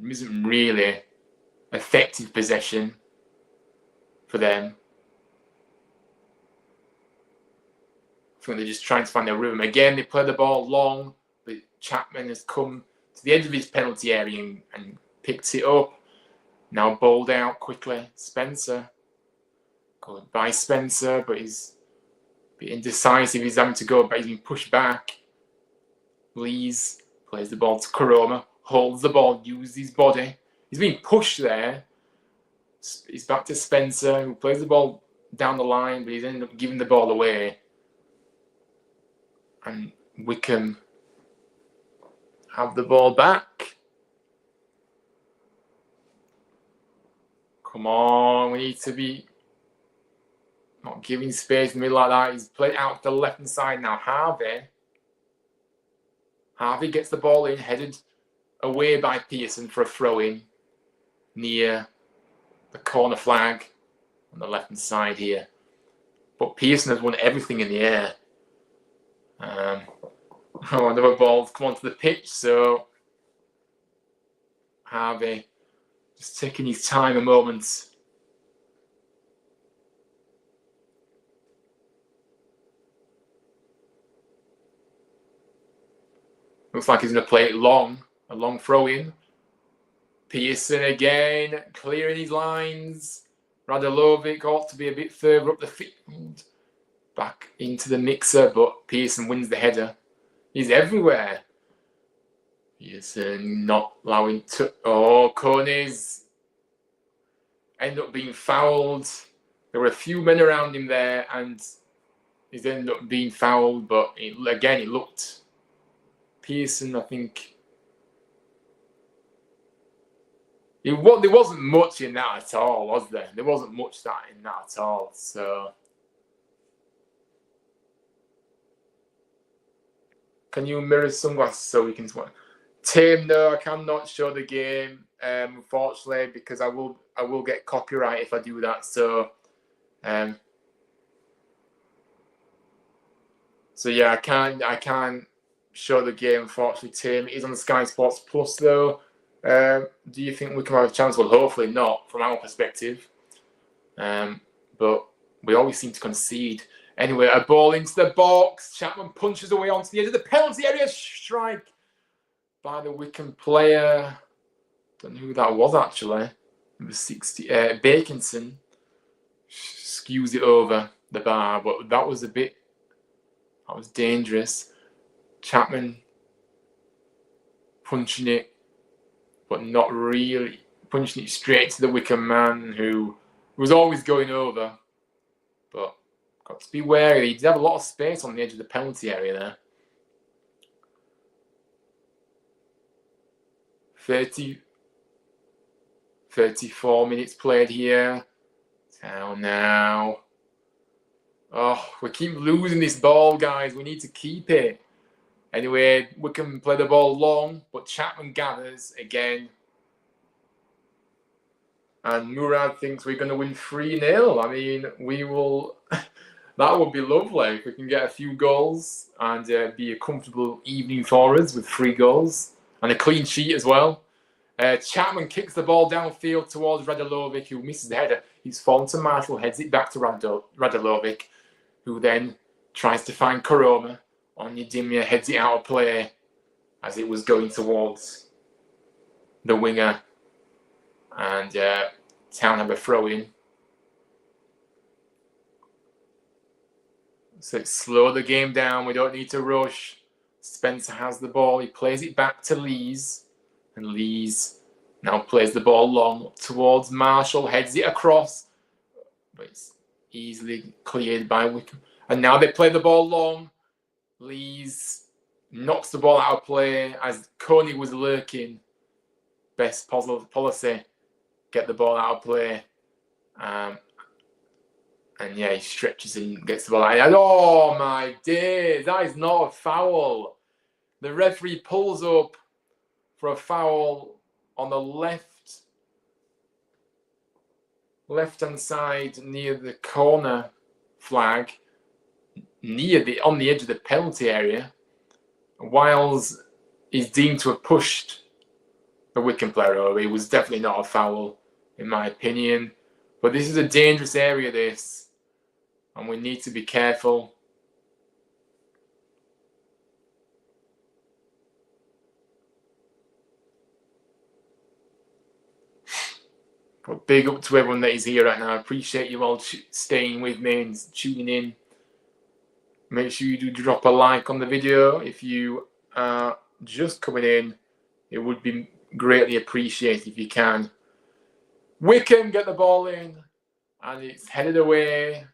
it isn't really effective possession for them. I think they're just trying to find their rhythm. Again, they play the ball long, but Chapman has come to the edge of his penalty area and picked it up. Now bowled out quickly. Spencer. Good by Spencer, but he's a bit indecisive. He's having to go, but he's been pushed back. Lees plays the ball to Koroma. Holds the ball, uses his body. He's being pushed there. He's back to Spencer, who plays the ball down the line, but he's ended up giving the ball away. And Wycombe have the ball back. Come on, we need to be not giving space in the middle like that. He's played out to the left-hand side now. Harvey gets the ball in, headed away by Pearson for a throw-in near the corner flag on the left-hand side here. But Pearson has won everything in the air. Another ball's come onto the pitch, so Harvey just taking his time a moment. Looks like he's going to play it long. A long throw-in. Pearson again, clearing his lines. Radulovic ought to be a bit further up the field. Back into the mixer, but Pearson wins the header. He's everywhere. Pearson not allowing to... Oh, Coney's end up being fouled. There were a few men around him there, and he's ended up being fouled, but again, it looked... Pearson, I think... There wasn't much in that at all, was there? There wasn't much in that at all, so... Can you mirror sunglasses so we can... Tim, no, I cannot show the game, unfortunately, because I will get copyright if I do that, so... So yeah, I can't show the game, unfortunately, Tim. It is on Sky Sports Plus, though. Do you think we can have a chance? Well, hopefully not, from our perspective. But we always seem to concede. Anyway, a ball into the box. Chapman punches away onto the edge of the penalty area. Strike by the Wycombe player. Don't know who that was, actually. Number 60. Bakinson skews it over the bar, but that was dangerous. Chapman punching it, but not really punching it straight to the Wycombe man, who was always going over. But got to be wary. He did have a lot of space on the edge of the penalty area there. 34 minutes played here. Down now. Oh, we keep losing this ball, guys. We need to keep it. Anyway, we can play the ball long, but Chapman gathers again. And Murad thinks we're going to win 3-0. I mean, we will. That would be lovely if we can get a few goals and be a comfortable evening for us with 3 goals and a clean sheet as well. Chapman kicks the ball downfield towards Radulovic, who misses the header. He's fallen to Marshall, heads it back to Radulovic, who then tries to find Koroma. Onyedinma heads it out of play as it was going towards the winger. And Town have a throw in. So slow the game down. We don't need to rush. Spencer has the ball. He plays it back to Lees. And Lees now plays the ball long towards Marshall. Heads it across. But it's easily cleared by Wycombe. And now they play the ball long. Lees knocks the ball out of play as Coney was lurking. Best policy. Get the ball out of play. And yeah, he stretches and gets the ball out. And oh my days, that is not a foul. The referee pulls up for a foul on the left-hand side near the corner flag, on the edge of the penalty area. Wiles is deemed to have pushed the Wycombe player over. It was definitely not a foul, in my opinion. But this is a dangerous area, this. And we need to be careful. But big up to everyone that is here right now. I appreciate you all staying with me and tuning in. Make sure you do drop a like on the video. If you are just coming in, it would be greatly appreciated if you can. Wycombe get the ball in, and it's headed away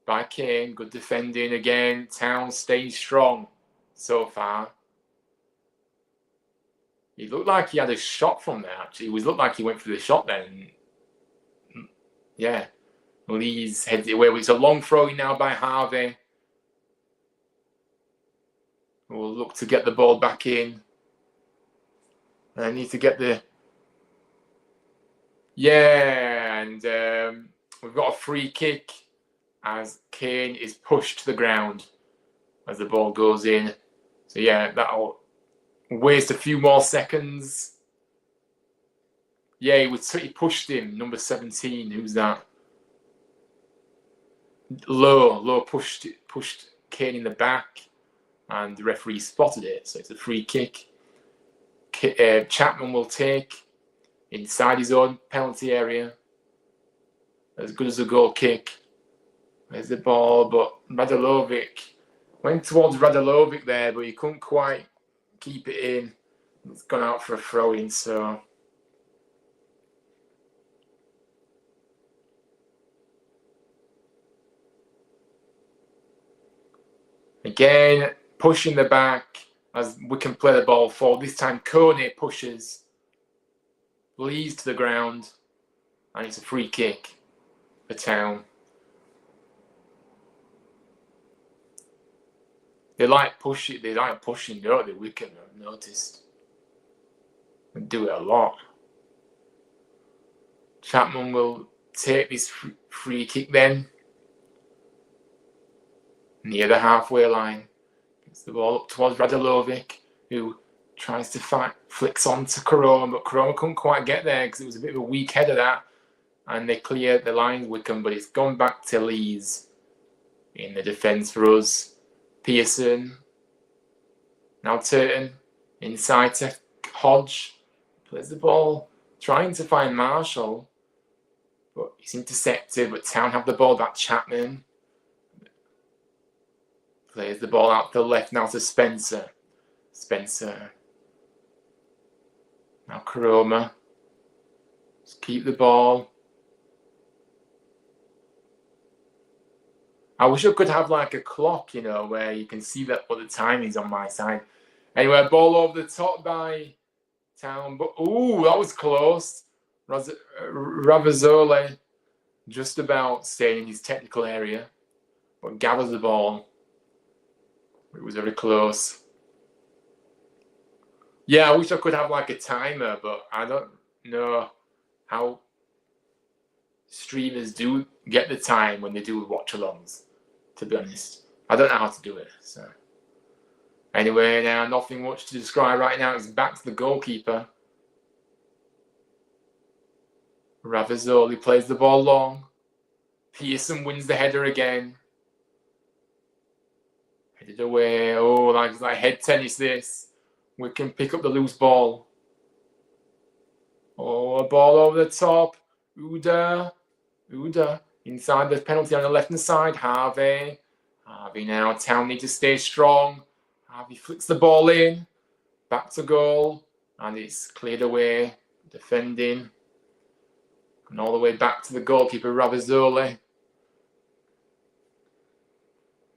by Kane. Good defending again. Town stays strong so far. He looked like he had a shot from there, actually. It looked like he went for the shot then. Yeah. Lees heads it away. It's a long throw now by Harvey. We'll look to get the ball back in. I need to get the... Yeah, and we've got a free kick as Kane is pushed to the ground as the ball goes in. So yeah, that'll waste a few more seconds. Yeah, he pushed him, number 17. Who's that? Low pushed Kane in the back, and the referee spotted it. So it's a free kick. Chapman will take inside his own penalty area. As good as a goal kick. There's the ball, but Radulovic went towards Radulovic there, but he couldn't quite keep it in. It's gone out for a throw-in, so... Again, pushing the back as we can play the ball forward. This time, Coney pushes, leads to the ground, and it's a free kick for Town. They like pushing, don't they, Wycombe, I've noticed. They do it a lot. Chapman will take this free kick then. Near the halfway line. Gets the ball up towards Radulovic, who tries to fight, flicks on to Koroma, but Koroma couldn't quite get there because it was a bit of a weak header that. And they cleared the line, Wycombe, but it's gone back to Lees in the defence for us. Pearson. Now Turton. Inside to Hodge. Plays the ball. Trying to find Marshall. But he's intercepted, but Town have the ball back. Chapman. Plays the ball out to the left now to Spencer. Spencer. Now Koroma. Just keep the ball. I wish I could have like a clock, you know, where you can see that what the time is on my side. Anyway, ball over the top by Town. But ooh, that was close. Ravazole just about staying in his technical area. But gathers the ball. It was very close. Yeah, I wish I could have like a timer, but I don't know how streamers do get the time when they do watch-alongs, to be honest. I don't know how to do it, so. Anyway, now nothing much to describe right now. It's back to the goalkeeper. Ravizoli plays the ball long. Pearson wins the header again. Headed away. Oh, like head tennis this. We can pick up the loose ball. Oh, a ball over the top. Uda. Inside the penalty on the left-hand side. Harvey now. Town need to stay strong. Harvey flicks the ball in. Back to goal. And it's cleared away. Defending. And all the way back to the goalkeeper, Ravizoli,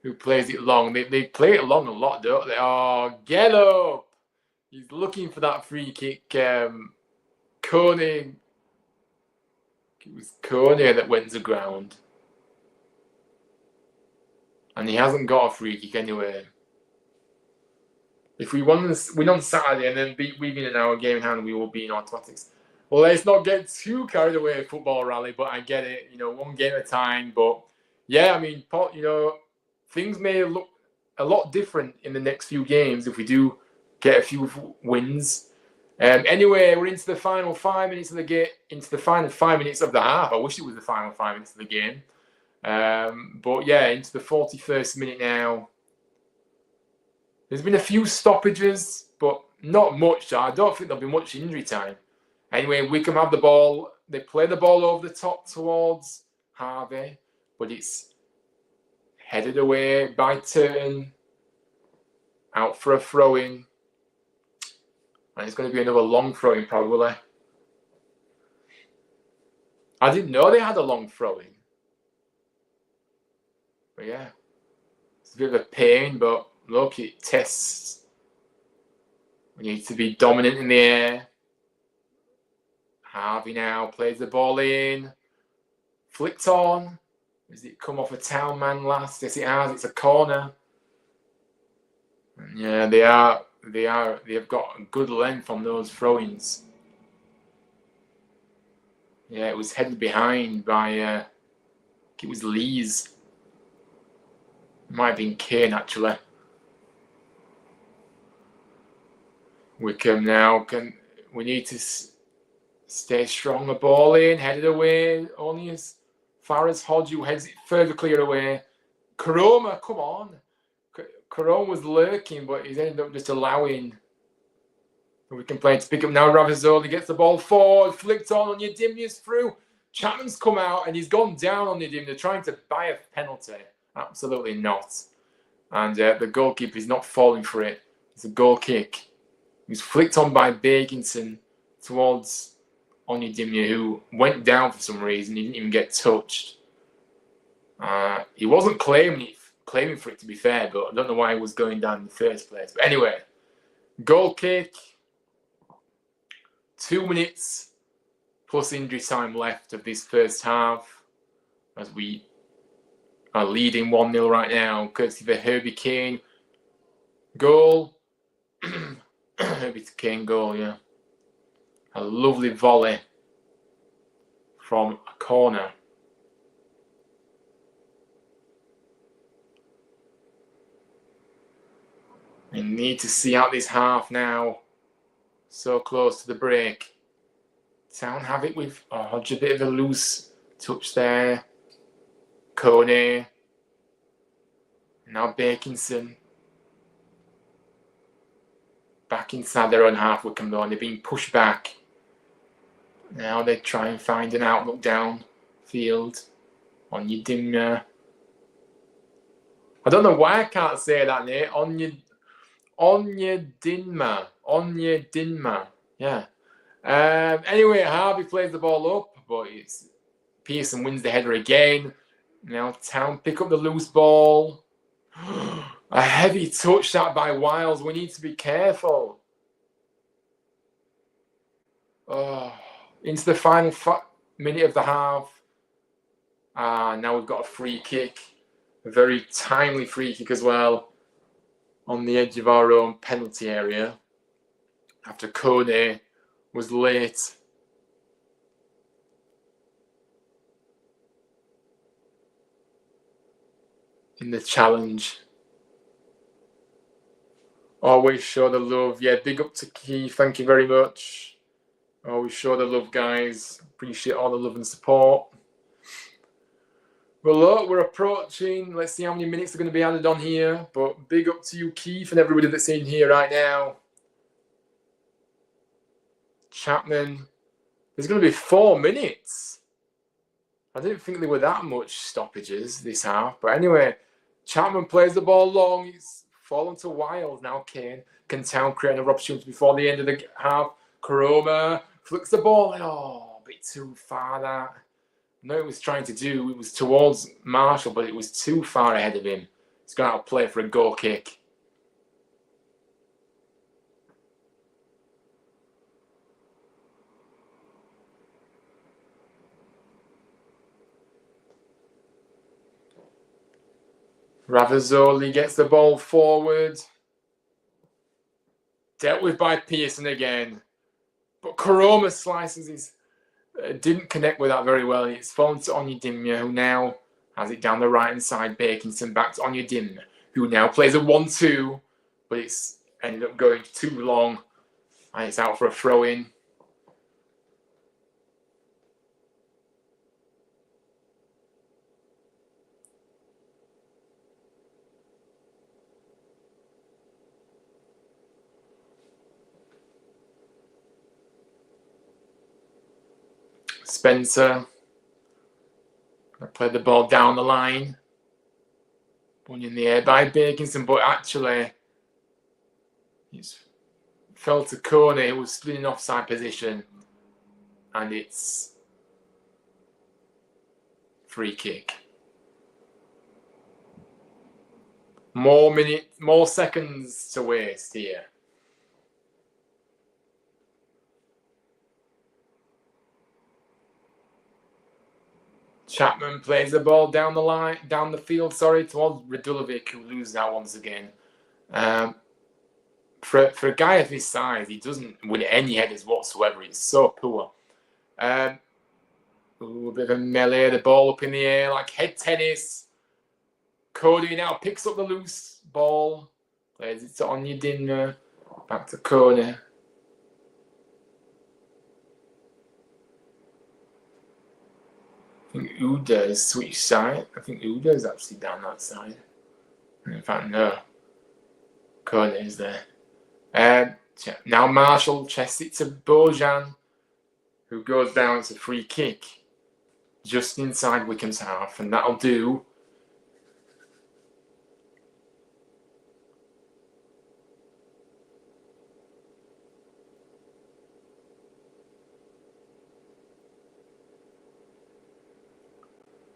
who plays it long. They play it long a lot, don't they? Oh, get up! He's looking for that free kick. Kane. It was Kane that went to ground. And he hasn't got a free kick anyway. If we win on Saturday and then beat Wigan in our game in hand, we will be in automatics. Well, let's not get too carried away with football rally, but I get it. One game at a time. But yeah, I mean, things may look a lot different in the next few games if we do get a few wins. Anyway, we're into the final 5 minutes of the game, into the final 5 minutes of the half. I wish it was the final 5 minutes of the game. But yeah, into the 41st minute now. There's been a few stoppages, but not much. I don't think there'll be much injury time. Anyway, Wycombe have the ball. They play the ball over the top towards Harvey, but it's headed away by Turton. Out for a throw-in. And it's going to be another long throw-in, probably. I didn't know they had a long throw-in. But yeah, it's a bit of a pain, but look, it tests. We need to be dominant in the air. Harvey now plays the ball in. Flicked on. Does it come off a Town man last? Yes, it has. It's a corner. And yeah, they've got a good length on those throw-ins. Yeah, it was headed behind by, I think it was Lees. It might have been Kane, actually. Wycombe now we need to stay strong. The ball in, headed away. Only as far as Hodge, who heads it further clear away. Karoma, come on. Karoma was lurking, but he's ended up just allowing the Wycombe player to pick up now. Ravizoli gets the ball forward, flicked on Yedimya's through. Chapman's come out and he's gone down on Yedimya, trying to buy a penalty. Absolutely not. And the goalkeeper is not falling for it. It's a goal kick. He was flicked on by Bakinson towards Onyedimya, who went down for some reason. He didn't even get touched. He wasn't claiming for it, to be fair, but I don't know why he was going down in the first place. But anyway, goal kick. 2 minutes plus injury time left of this first half, as we are leading 1-0 right now, courtesy of a Herbie Kane goal. Herbie Kane goal, yeah. A lovely volley from a corner. We need to see out this half now. So close to the break. Town have it with Hodge, a bit of a loose touch there. Kane. Now Bakinson. Back inside their own half, Wycombe though, and they're being pushed back. Now they try and find an outlook down field on Yedimya. I don't know why I can't say that name. Onyedinma. Yeah. Anyway, Harvey plays the ball up, but Pearson wins the header again. Now Town pick up the loose ball. A heavy touch that by Wiles. We need to be careful. Into the final minute of the half. Now we've got a free kick. A very timely free kick as well. On the edge of our own penalty area. After Kane was late. in the challenge. Always show the love. Yeah, big up to Keith. Thank you very much. Always show the love, guys. Appreciate all the love and support. Well, look, we're approaching. Let's see how many minutes are going to be added on here. But big up to you, Keith, and everybody that's in here right now. Chapman. There's going to be 4 minutes. I didn't think there were that much stoppages this half. But anyway, Chapman plays the ball long. He's fallen to Wild now. Kane can Town create another opportunity before the end of the half. Koroma flicks the ball. Oh, a bit too far that. No, it was trying to do. It was towards Marshall, but it was too far ahead of him. He's going to play for a goal kick. Ravazoli gets the ball forward. Dealt with by Pearson again. But Koroma slices his... didn't connect with that very well. It's fallen to Onyedinma, who now has it down the right-hand side. Bakinson back to Onyedinma, who now plays a 1-2. But it's ended up going too long. And it's out for a throw-in. Spencer played the ball down the line. One in the air by Bakinson, but actually it's fell to Kane, who was still in offside position, and it's free kick. More seconds to waste here. Chapman plays the ball down the field, towards Radulovic, who loses that once again. For a guy of his size, he doesn't win any headers whatsoever. He's so poor. A bit of a melee, the ball up in the air, like head tennis. Cody now picks up the loose ball, plays it to Onyedinma, back to Kone. I think Uda has switched side. I think Uda is actually down that side. In fact, no. Kone is there. Now Marshall chests it to Bojan, who goes down to free kick just inside Wycombe's half, and that'll do.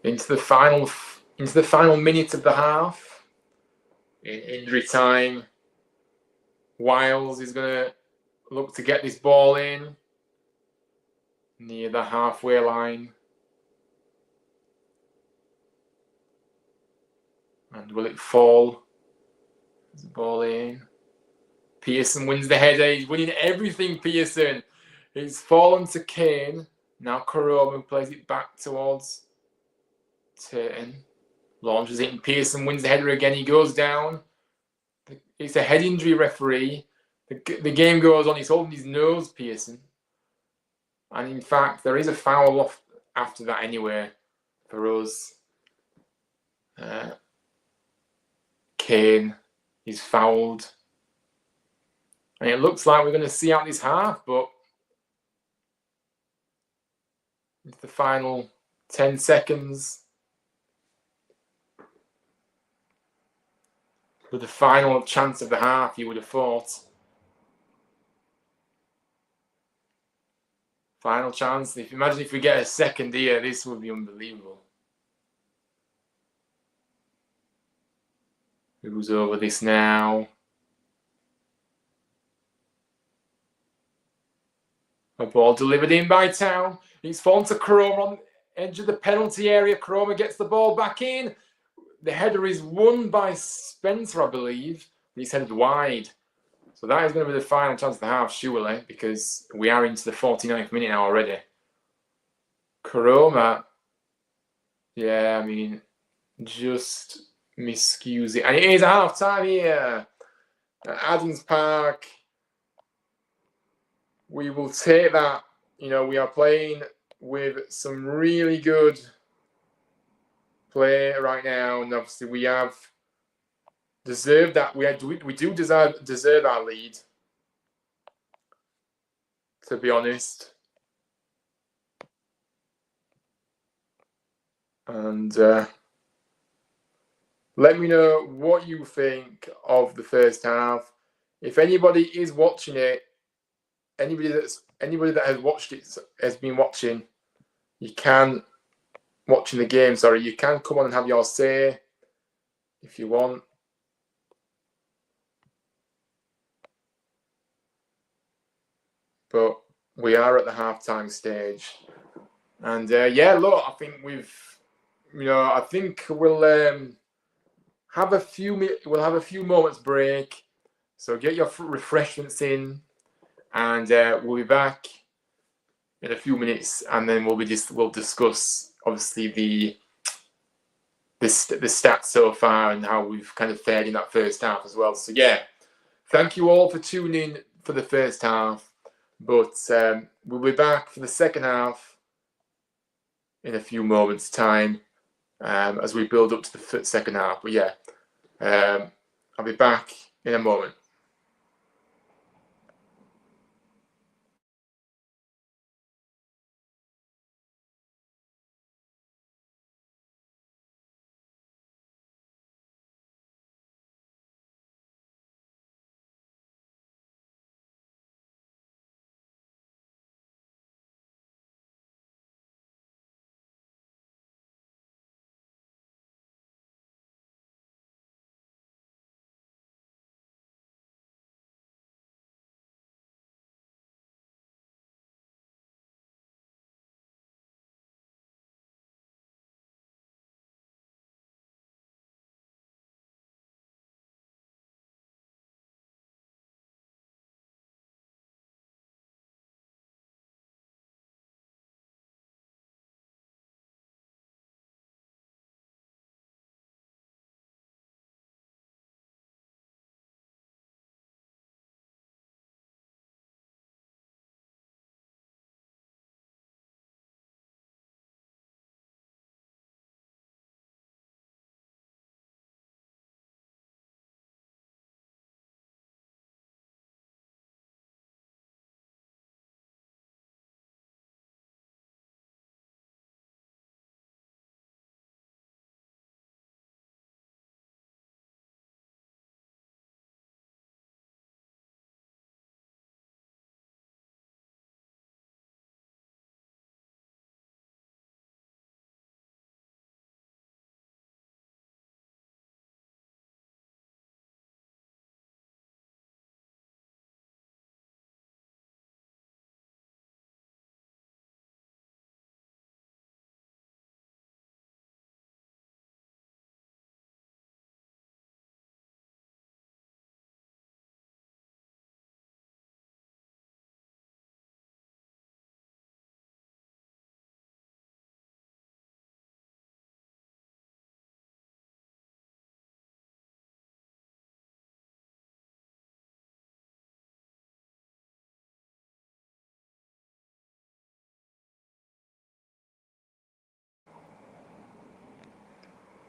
Into the final minute of the half. In injury time, Wiles is going to look to get this ball in near the halfway line. And will it fall? Is the ball in? Pearson wins the header. He's winning everything, Pearson. He's fallen to Kane. Now Koroma plays it back towards Turton. Launches it and Pearson wins the header again. He goes down. It's a head injury, referee. The game goes on. He's holding his nose, Pearson. And in fact, there is a foul off after that anyway for us. Kane is fouled. And it looks like we're going to see out this half, but it's the final 10 seconds. With the final chance of the half, you would have thought. Final chance. Imagine if we get a second here, this would be unbelievable. Who's over this now? A ball delivered in by Town. He's fallen to Koroma on the edge of the penalty area. Koroma gets the ball back in. The header is won by Spencer, I believe. He's headed wide. So that is going to be the final chance of the half, surely, because we are into the 49th minute now already. Koroma, yeah, I mean, just excuse it. And it is half time here at Adams Park. We will take that. You know, we are playing with some really good play right now, and obviously we have deserved that. We do deserve our lead, to be honest. And let me know what you think of the first half. If anybody is watching it, anybody that has watched it has been watching, watching the game. Sorry, you can come on and have your say if you want. But we are at the halftime stage, and yeah, look, I think I think we'll have a few moments break. So get your refreshments in, and we'll be back in a few minutes, and then we'll discuss obviously the stats so far and how we've kind of fared in that first half as well. So yeah, thank you all for tuning in for the first half, but we'll be back for the second half in a few moments' time as we build up to the second half. But yeah, I'll be back in a moment.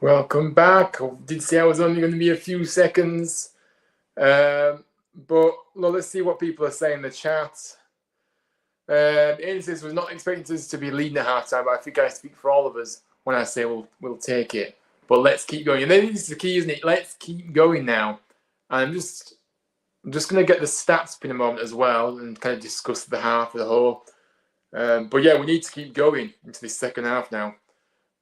Welcome back. I did say I was only going to be a few seconds. But let's see what people are saying in the chat. Ian says, was not expecting us to be leading at halftime, but I think I speak for all of us when I say we'll take it. But let's keep going. And then this is the key, isn't it? Let's keep going now. And I'm just going to get the stats up in a moment as well and kind of discuss the half as a whole. But yeah, we need to keep going into this second half now.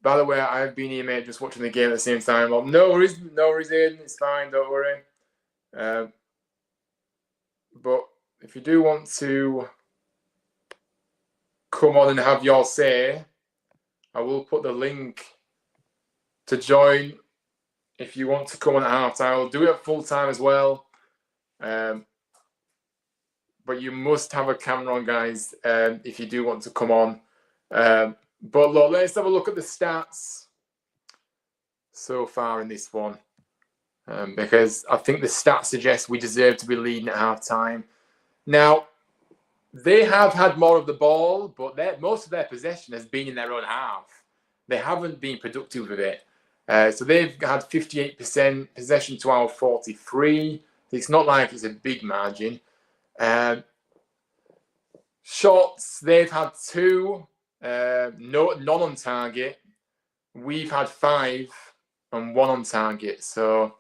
By the way, I've been here, mate, just watching the game at the same time. Well, no worries, Ian. It's fine, don't worry. But if you do want to come on and have your say, I will put the link to join if you want to come on at half-time. I'll do it at full time as well. But you must have a camera on, guys, if you do want to come on. But look, let's have a look at the stats. so far in this one, because I think the stats suggest we deserve to be leading at half-time. Now, they have had more of the ball, but most of their possession has been in their own half. They haven't been productive with it. So they've had 58% possession to our 43. It's not like it's a big margin. Shots, they've had 2, none on target. We've had 5 and 1 on target. So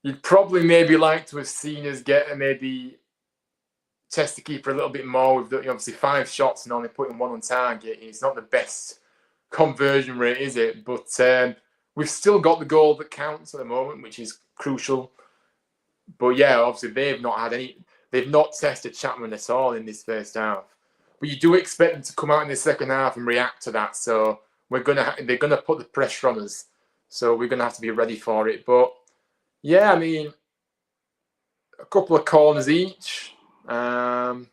you'd probably maybe like to have seen us get maybe test the keeper a little bit more with obviously 5 shots and only putting 1 on target. It's not the best conversion rate, is it? But we've still got the goal that counts at the moment, which is crucial. But yeah, obviously they've not tested Chapman at all in this first half. But you do expect them to come out in the second half and react to that. So they're gonna put the pressure on us. So we're gonna have to be ready for it. But yeah, I mean, a couple of corners each. And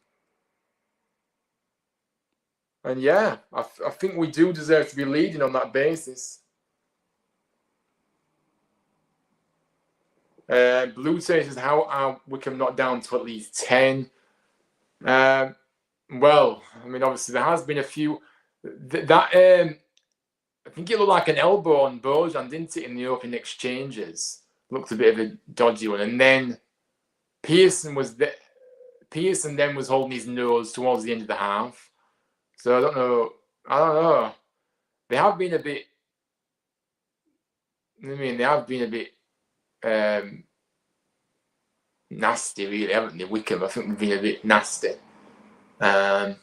yeah, I think we do deserve to be leading on that basis. Blue says, how are Wycombe not down to at least 10? Well, I mean, obviously there has been a few. I think it looked like an elbow on Bojan, didn't it, in the opening exchanges? Looked a bit of a dodgy one. And then Pearson then was holding his nose towards the end of the half. So I don't know. They have been a bit. They have been a bit nasty, really, haven't they? Wycombe, I think we've been a bit nasty. You know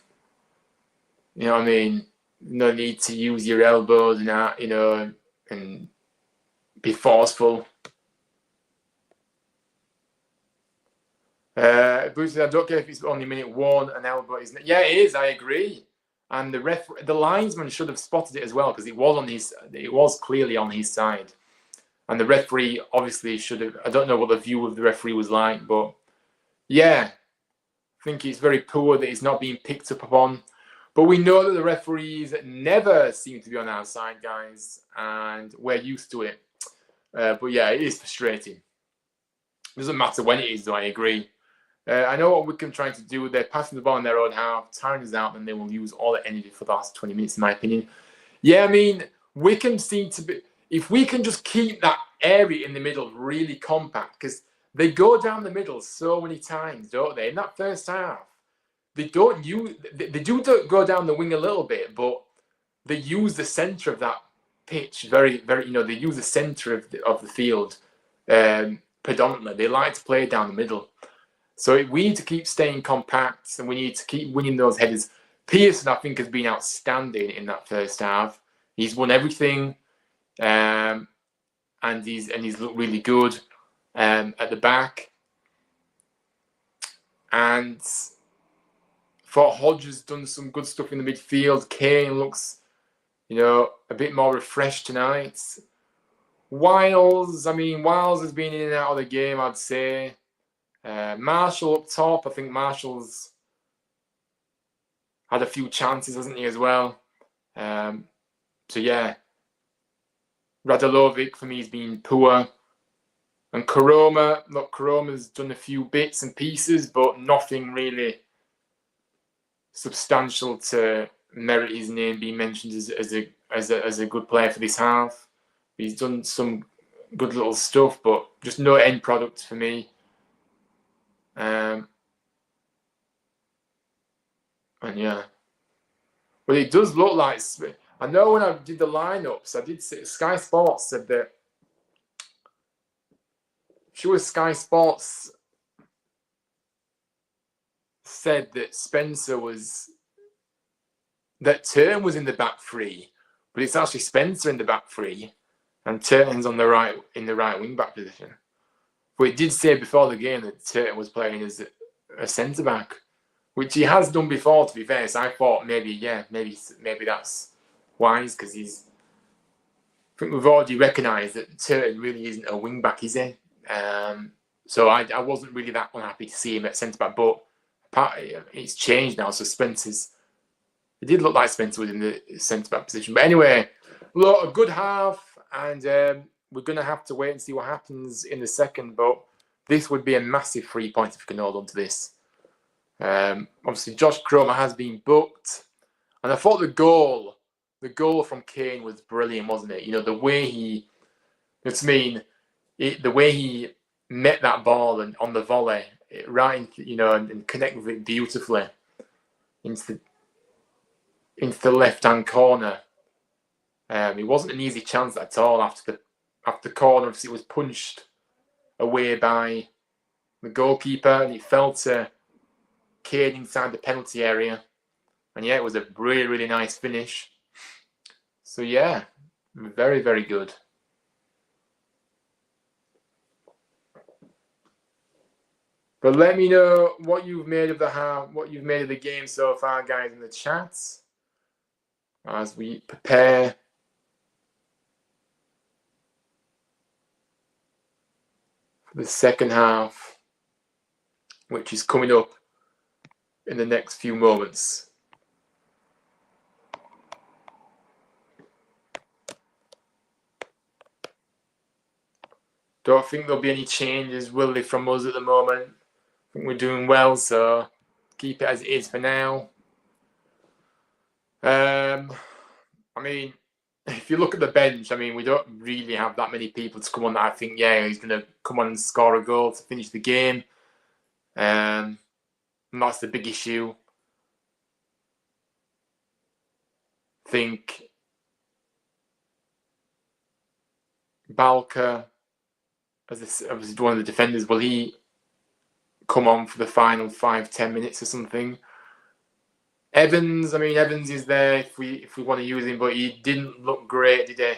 what I mean? No need to use your elbows and that, and be forceful. Bruce, I don't care if it's only minute 1, an elbow isn't it? Yeah, it is. I agree. And the linesman should have spotted it as well, because it was clearly on his side. And the referee obviously should have. I don't know what the view of the referee was like, but yeah, I think it's very poor that it's not being picked up upon. But we know that the referees never seem to be on our side, guys, and we're used to it. But yeah, it is frustrating. It doesn't matter when it is, though, I agree. I know what Wycombe trying to do. They're passing the ball in their own half, tiring us out, and they will use all their energy for the last 20 minutes, in my opinion. Yeah, I mean, Wycombe seem to be... If we can just keep that area in the middle really compact, because they go down the middle so many times, don't they? In that first half, they do go down the wing a little bit, but they use the centre of that pitch very, very. They use the centre of the field predominantly. They like to play down the middle, so we need to keep staying compact, and we need to keep winning those headers. Pearson, I think, has been outstanding in that first half. He's won everything. And he's looked really good at the back. And thought Hodges done some good stuff in the midfield. Kane looks, a bit more refreshed tonight. Wiles has been in and out of the game, I'd say. Marshall up top. I think Marshall's had a few chances, hasn't he, as well? So yeah. Radolovic, for me, has been poor. And Koroma's done a few bits and pieces, but nothing really substantial to merit his name being mentioned as a good player for this half. He's done some good little stuff, but just no end product for me. And yeah. But it does look like... I know when I did the lineups, I did say Sky Sports said that. Sure, Sky Sports said that that Turn was in the back three, but it's actually Spencer in the back three, and Turton's in the right wing back position. But it did say before the game that Turton was playing as a centre back, which he has done before, to be fair. So I thought maybe that's wise, because I think we've already recognised that Turton really isn't a wing back, is he? So I wasn't really that unhappy to see him at centre back, but it's changed now. So it did look like Spencer was in the centre back position. But anyway, look, a good half. and we're going to have to wait and see what happens in the second. But this would be a massive 3 points if we can hold on to this. Obviously, Josh Cromer has been booked, and I thought the goal from Kane was brilliant, wasn't it? You know, the way he, the way he met that ball and on the volley, right into, you know, and connected with it beautifully into the left-hand corner. It wasn't an easy chance at all after the corner. It was punched away by the goalkeeper, and it fell to Kane inside the penalty area. And yeah, it was a really, really nice finish. So yeah, very, very good. But let me know what you've made of the game so far, guys, in the chats, as we prepare for the second half, which is coming up in the next few moments. Don't think there'll be any changes, will there, from us at the moment? I think we're doing well, so keep it as it is for now. I mean, if you look at the bench, I mean, we don't really have that many people to come on that I think, yeah, he's going to come on and score a goal to finish the game. And that's the big issue. I think Balker, as one of the defenders, will he come on for the final 5-10 minutes or something? Evans, I mean, Evans is there if we want to use him, but he didn't look great, did he?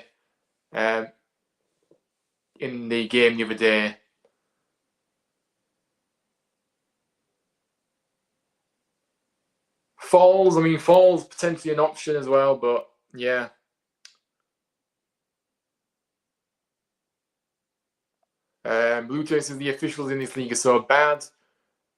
In the game the other day. Falls potentially an option as well, but yeah. Blue Jays says the officials in this league are so bad.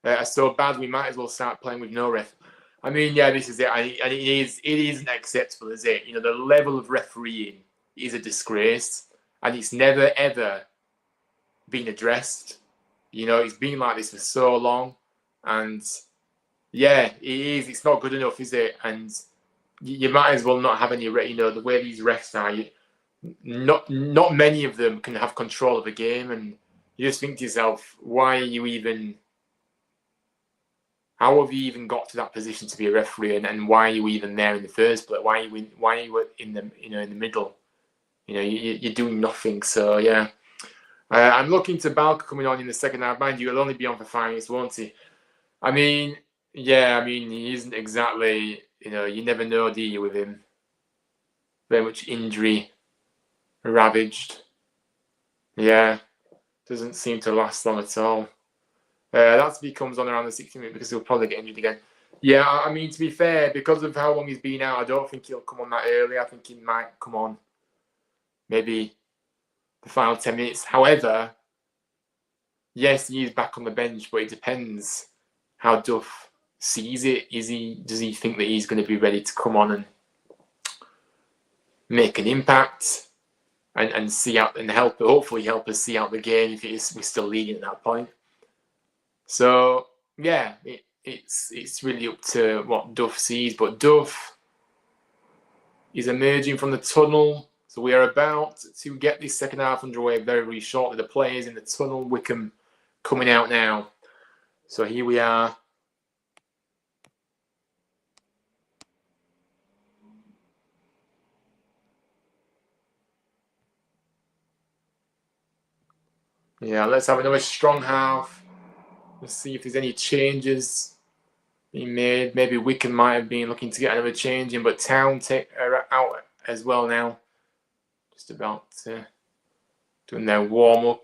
We might as well start playing with no ref. I mean, yeah, this is it. And it isn't acceptable, is it? You know, the level of refereeing is a disgrace, and it's never ever been addressed. You know, it's been like this for so long, and yeah, it is. It's not good enough, is it? And you might as well not have any. You know, the way these refs are, not many of them can have control of a game, and you just think to yourself, how have you even got to that position to be a referee, and why are you even there in the first place? Why are you in the in the middle? You know, you're doing nothing. So yeah, I'm looking to Balka coming on in the second half. Mind you, he'll only be on for 5 minutes, won't he? I mean, yeah, I mean, he isn't exactly, you know, you never know, do you, with him? Very much injury ravaged. Yeah, doesn't seem to last long at all. That's if he comes on around the 60th minute, because he'll probably get injured again. Yeah, I mean, to be fair, because of how long he's been out, I don't think he'll come on that early. I think he might come on maybe the final 10 minutes. However, yes, he is back on the bench, but it depends how Duff sees it. Does he think that he's going to be ready to come on and make an impact and see out and hopefully help us see out the game if we're still leading at that point. So yeah, it's really up to what Duff sees, but Duff is emerging from the tunnel. So we are about to get this second half underway very, very shortly. The players in the tunnel, Wycombe coming out now. So here we are. Yeah, let's have another strong half. Let's see if there's any changes being made. Maybe Wycombe might have been looking to get another change in, but Town are out as well now. Just about doing their warm-up.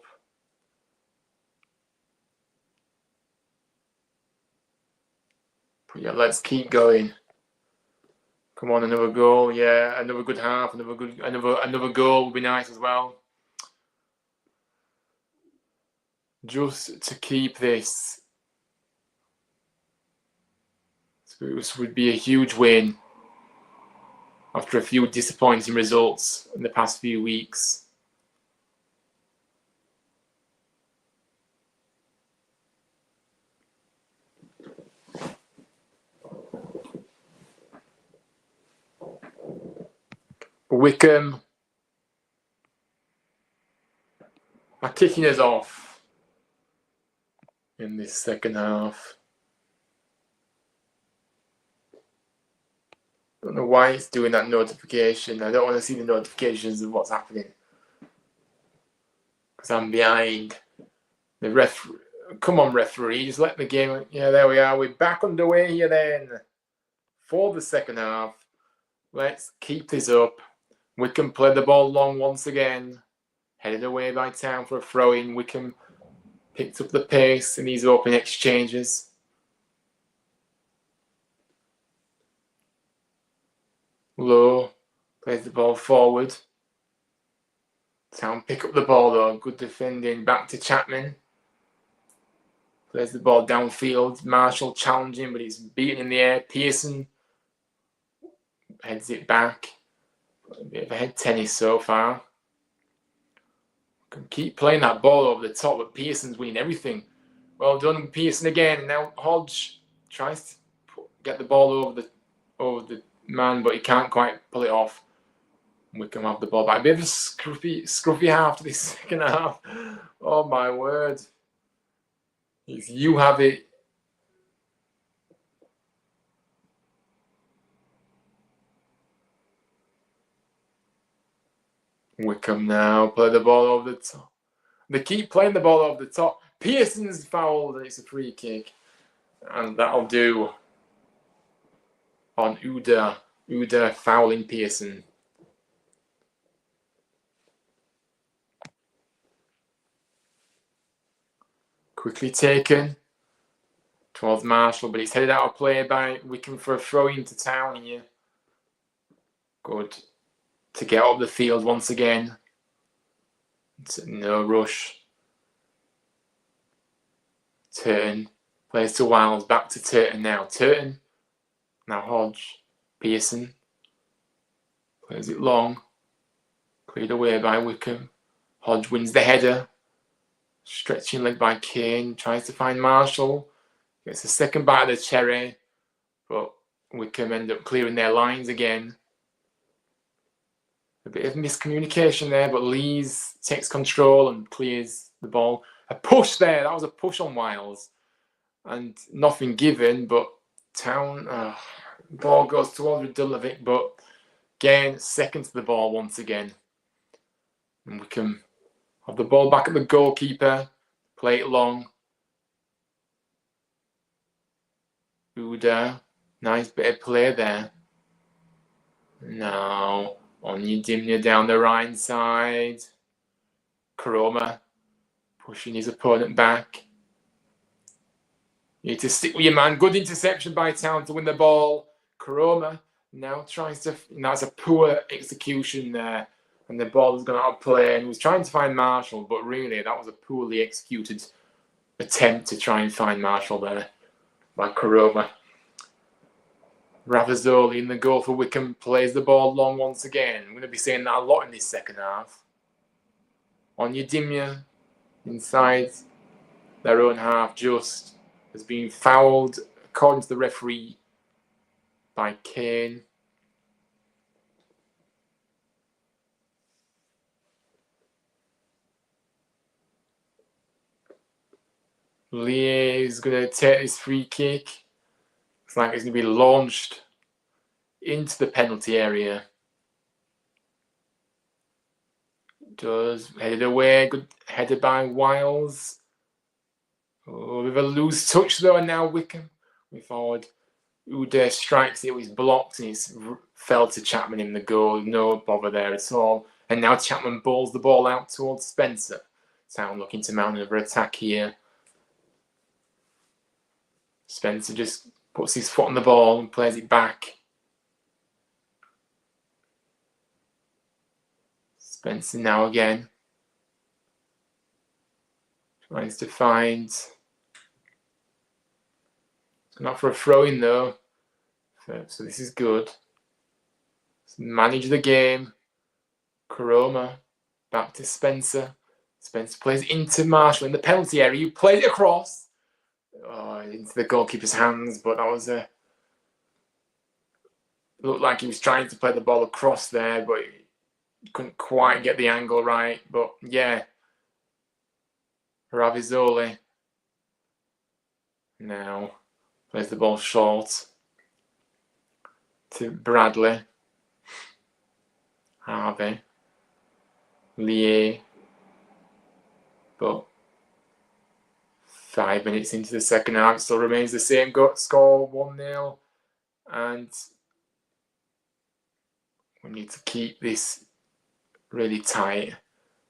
But yeah, let's keep going. Come on, another goal. Yeah, another good half. Another goal would be nice as well. Just to keep this. So this would be a huge win. after a few disappointing results in the past few weeks. Wycombe are kicking us off in this second half. Don't know why it's doing that notification. I don't want to see the notifications of what's happening because I'm behind. The ref, come on, referee, just let the game. Yeah, there we are. We're back underway here then for the second half. Let's keep this up. Wycombe play the ball long once again. Headed away by Town for a throw-in. Wycombe picked up the pace in these open exchanges. Low plays the ball forward. Town pick up the ball though. Good defending. Back to Chapman. Plays the ball downfield. Marshall challenging, but he's beaten in the air. Pearson heads it back. A bit of a head tennis so far. Can keep playing that ball over the top, but Pearson's winning everything. Well done, Pearson again. Now Hodge tries to get the ball over the man, but he can't quite pull it off. Wycombe have the ball back. A bit of a scruffy half to this second half. Oh my word. You have it. Wycombe now play the ball over the top. They keep playing the ball over the top. Pearson's fouled and it's a free kick. And that'll do on Uda. Uda fouling Pearson. Quickly taken towards Marshall, but it's headed out of play by Wycombe for a throw into Town here. Good to get up the field once again. It's no rush. Turton plays to Wiles, back to Turton now. Turton, now Hodge, Pearson. Plays it long. Cleared away by Wycombe. Hodge wins the header. Stretching leg by Kane. Tries to find Marshall. Gets a second bite of the cherry. But Wycombe end up clearing their lines again. A bit of miscommunication there, but Lees takes control and clears the ball. A push there. That was a push on Wiles. And nothing given, but Town... ball goes towards Radulovic, but again, second to the ball once again. And Wycombe have the ball back at the goalkeeper. Play it long. Uda. Nice bit of play there. Now, Onyedimna down the right side. Karoma pushing his opponent back. You need to stick with your man. Good interception by Town to win the ball. Karoma now tries to... That's a poor execution there. And the ball has gone out of play. And he was trying to find Marshall, but really that was a poorly executed attempt to try and find Marshall there by Karoma. Ravazoli in the goal for Wycombe plays the ball long once again. I'm going to be saying that a lot in this second half. Onyedimna inside their own half just has been fouled, according to the referee, by Kane. Lee is going to take this free kick. Looks like it's going to be launched into the penalty area. Does headed away. Good headed by Wiles. Oh, with a loose touch though, and now Wycombe. We forward. Uda strikes it. He's blocked and he's fell to Chapman in the goal. No bother there at all. And now Chapman balls the ball out towards Spencer. Town looking to mount another attack here. Spencer just puts his foot on the ball and plays it back. Spencer now again. Tries to find... Not for a throw-in though. So this is good. manage the game. Koroma back to Spencer. Spencer plays into Marshall in the penalty area. He played it across into the goalkeeper's hands, but that was looked like he was trying to play the ball across there, but he couldn't quite get the angle right. But yeah, Ravizoli now plays the ball short to Bradley. Harvey. Lier. But 5 minutes into the second half, it still remains the same score, 1-0. And we need to keep this really tight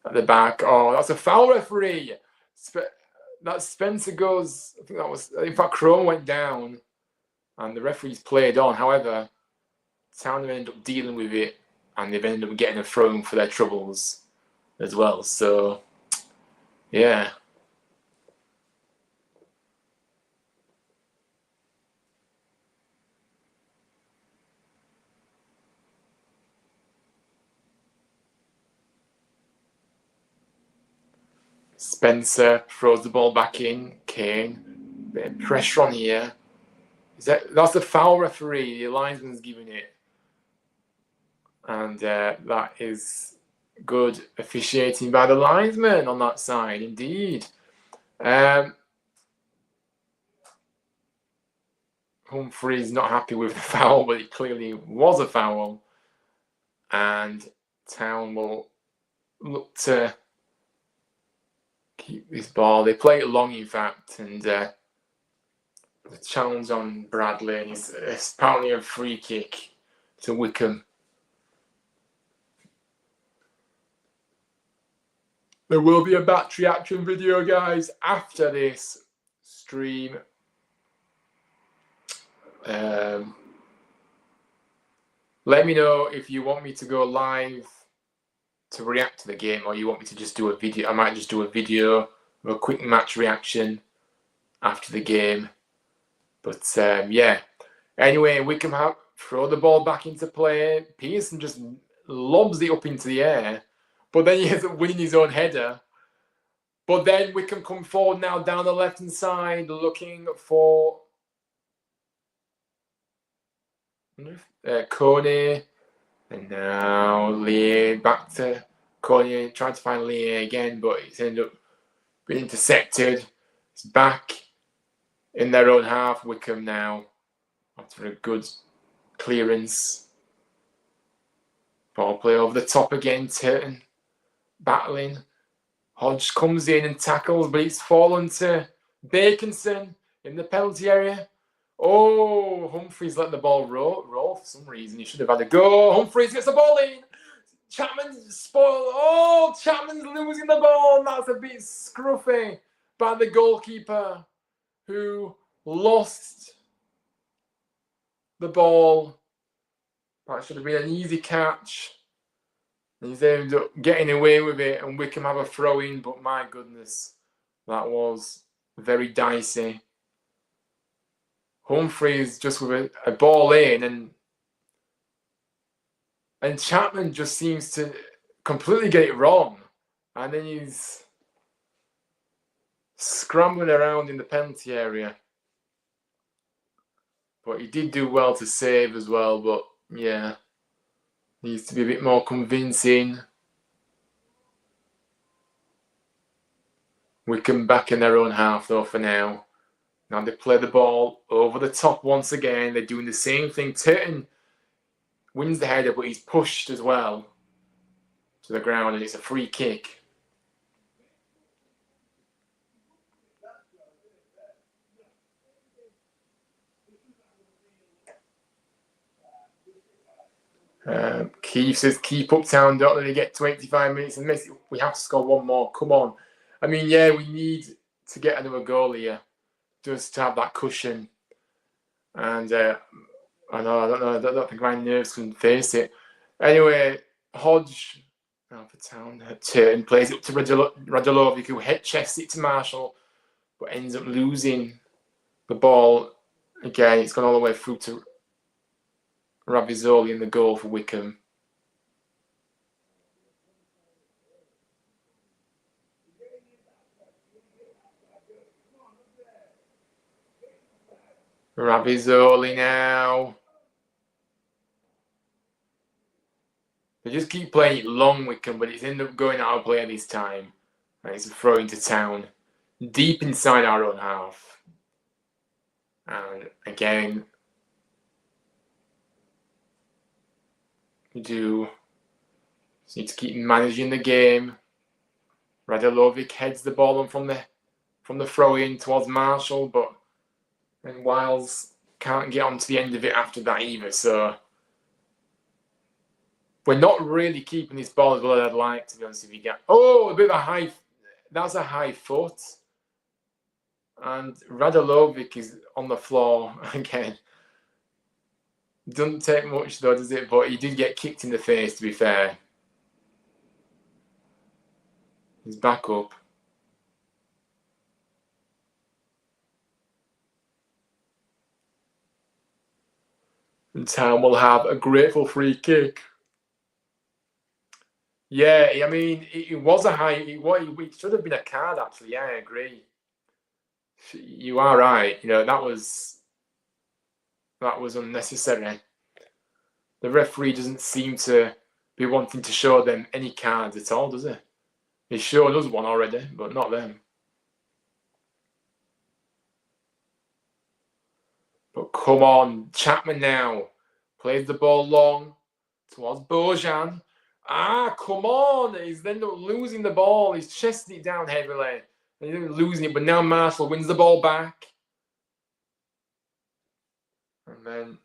at the back. Oh, that's a foul, referee. That Spencer goes, I think that was, in fact, Crone went down and the referees played on. However, Town have ended up dealing with it and they've ended up getting a throw for their troubles as well. So, yeah. Spencer throws the ball back in. Kane, bit of pressure on here. That's a foul, referee. The linesman's giving it, and that is good officiating by the linesman on that side, indeed. Humphrey's not happy with the foul, but it clearly was a foul, and Town will look to keep this ball. They play it long, in fact, and the challenge on Bradley, and it's apparently a free kick to Wycombe. There will be a battery action video, guys, after this stream. Let me know if you want me to go live to react to the game, or you want me to just do a video. I might just do a video of a quick match reaction after the game. But yeah. Anyway, Wycombe throw the ball back into play. Pearson just lobs it up into the air, but then he ends up winning his own header. But then Wycombe come forward now down the left-hand side, looking for Kane. And now Lier back to Kane, trying to find Lier again, but it's ended up being intercepted. It's back in their own half, Wycombe now, after a good clearance. Ball play over the top again, Turton battling. Hodge comes in and tackles, but it's fallen to Baconson in the penalty area. Oh, Humphreys let the ball roll for some reason. He should have had a go. Humphreys gets the ball in. Chapman's spoiled. Oh, Chapman's losing the ball. And that's a bit scruffy by the goalkeeper, who lost the ball. That should have been an easy catch. And he's ended up getting away with it, and Wycombe have a throw in, but my goodness, that was very dicey. Humphreys just with a ball in, and Chapman just seems to completely get it wrong. And then he's scrambling around in the penalty area. But he did do well to save as well, but yeah, needs to be a bit more convincing. Wycombe back in their own half though for now. Now they play the ball over the top once again. They're doing the same thing. Turton wins the header, but he's pushed as well to the ground, and it's a free kick. Keith says, keep up, Town. Don't let it get to 85 minutes and miss it. We have to score one more. Come on. I mean, yeah, we need to get another goal here just to have that cushion. And I don't think my nerves can face it. Anyway, Hodge for Town. Turton plays it up to Radulov, who head chests it to Marshall, but ends up losing the ball again. It's gone all the way through to Ravizoli in the goal for Wycombe. Ravizoli now. They just keep playing it long, Wycombe, but it's ended up going out of play this time. And it's a throw into Town. Deep inside our own half. And again, we do just need to keep managing the game. Radelovic heads the ball on from the throw-in towards Marshall, but then Wiles can't get on to the end of it after that either, so we're not really keeping this ball as well as I'd like, to be honest with you. Oh, a bit of a high, that's a high foot. And Radelovic is on the floor again. Doesn't take much though, does it? But he did get kicked in the face, to be fair. He's back up. And Town will have a grateful free kick. Yeah, I mean, it was a high. It should have been a card, actually. Yeah, I agree. You are right. You know, that was unnecessary. The referee doesn't seem to be wanting to show them any cards at all, does he? He's shown us one already, but not them. But come on, Chapman now plays the ball long towards Bojan. Come on! He's then losing the ball. He's chesting it down heavily. He's losing it, but now Marshall wins the ball back. And then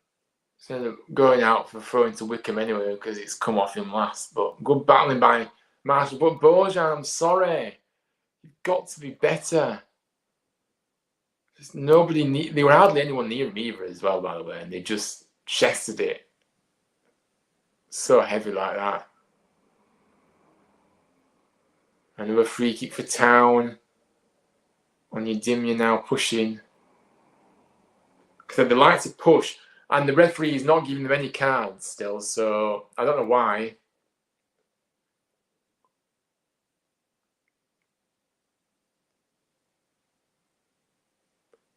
it's ended up going out for throwing to Wycombe anyway because it's come off him last. But good battling by Marshall. But Bojan, I'm sorry. You've got to be better. Just nobody there were hardly anyone near him either as well, by the way. And they just chested it. So heavy like that. Another free kick for Town. Onyedimya now pushing. Because they like to push. And the referee is not giving them any cards still. So I don't know why.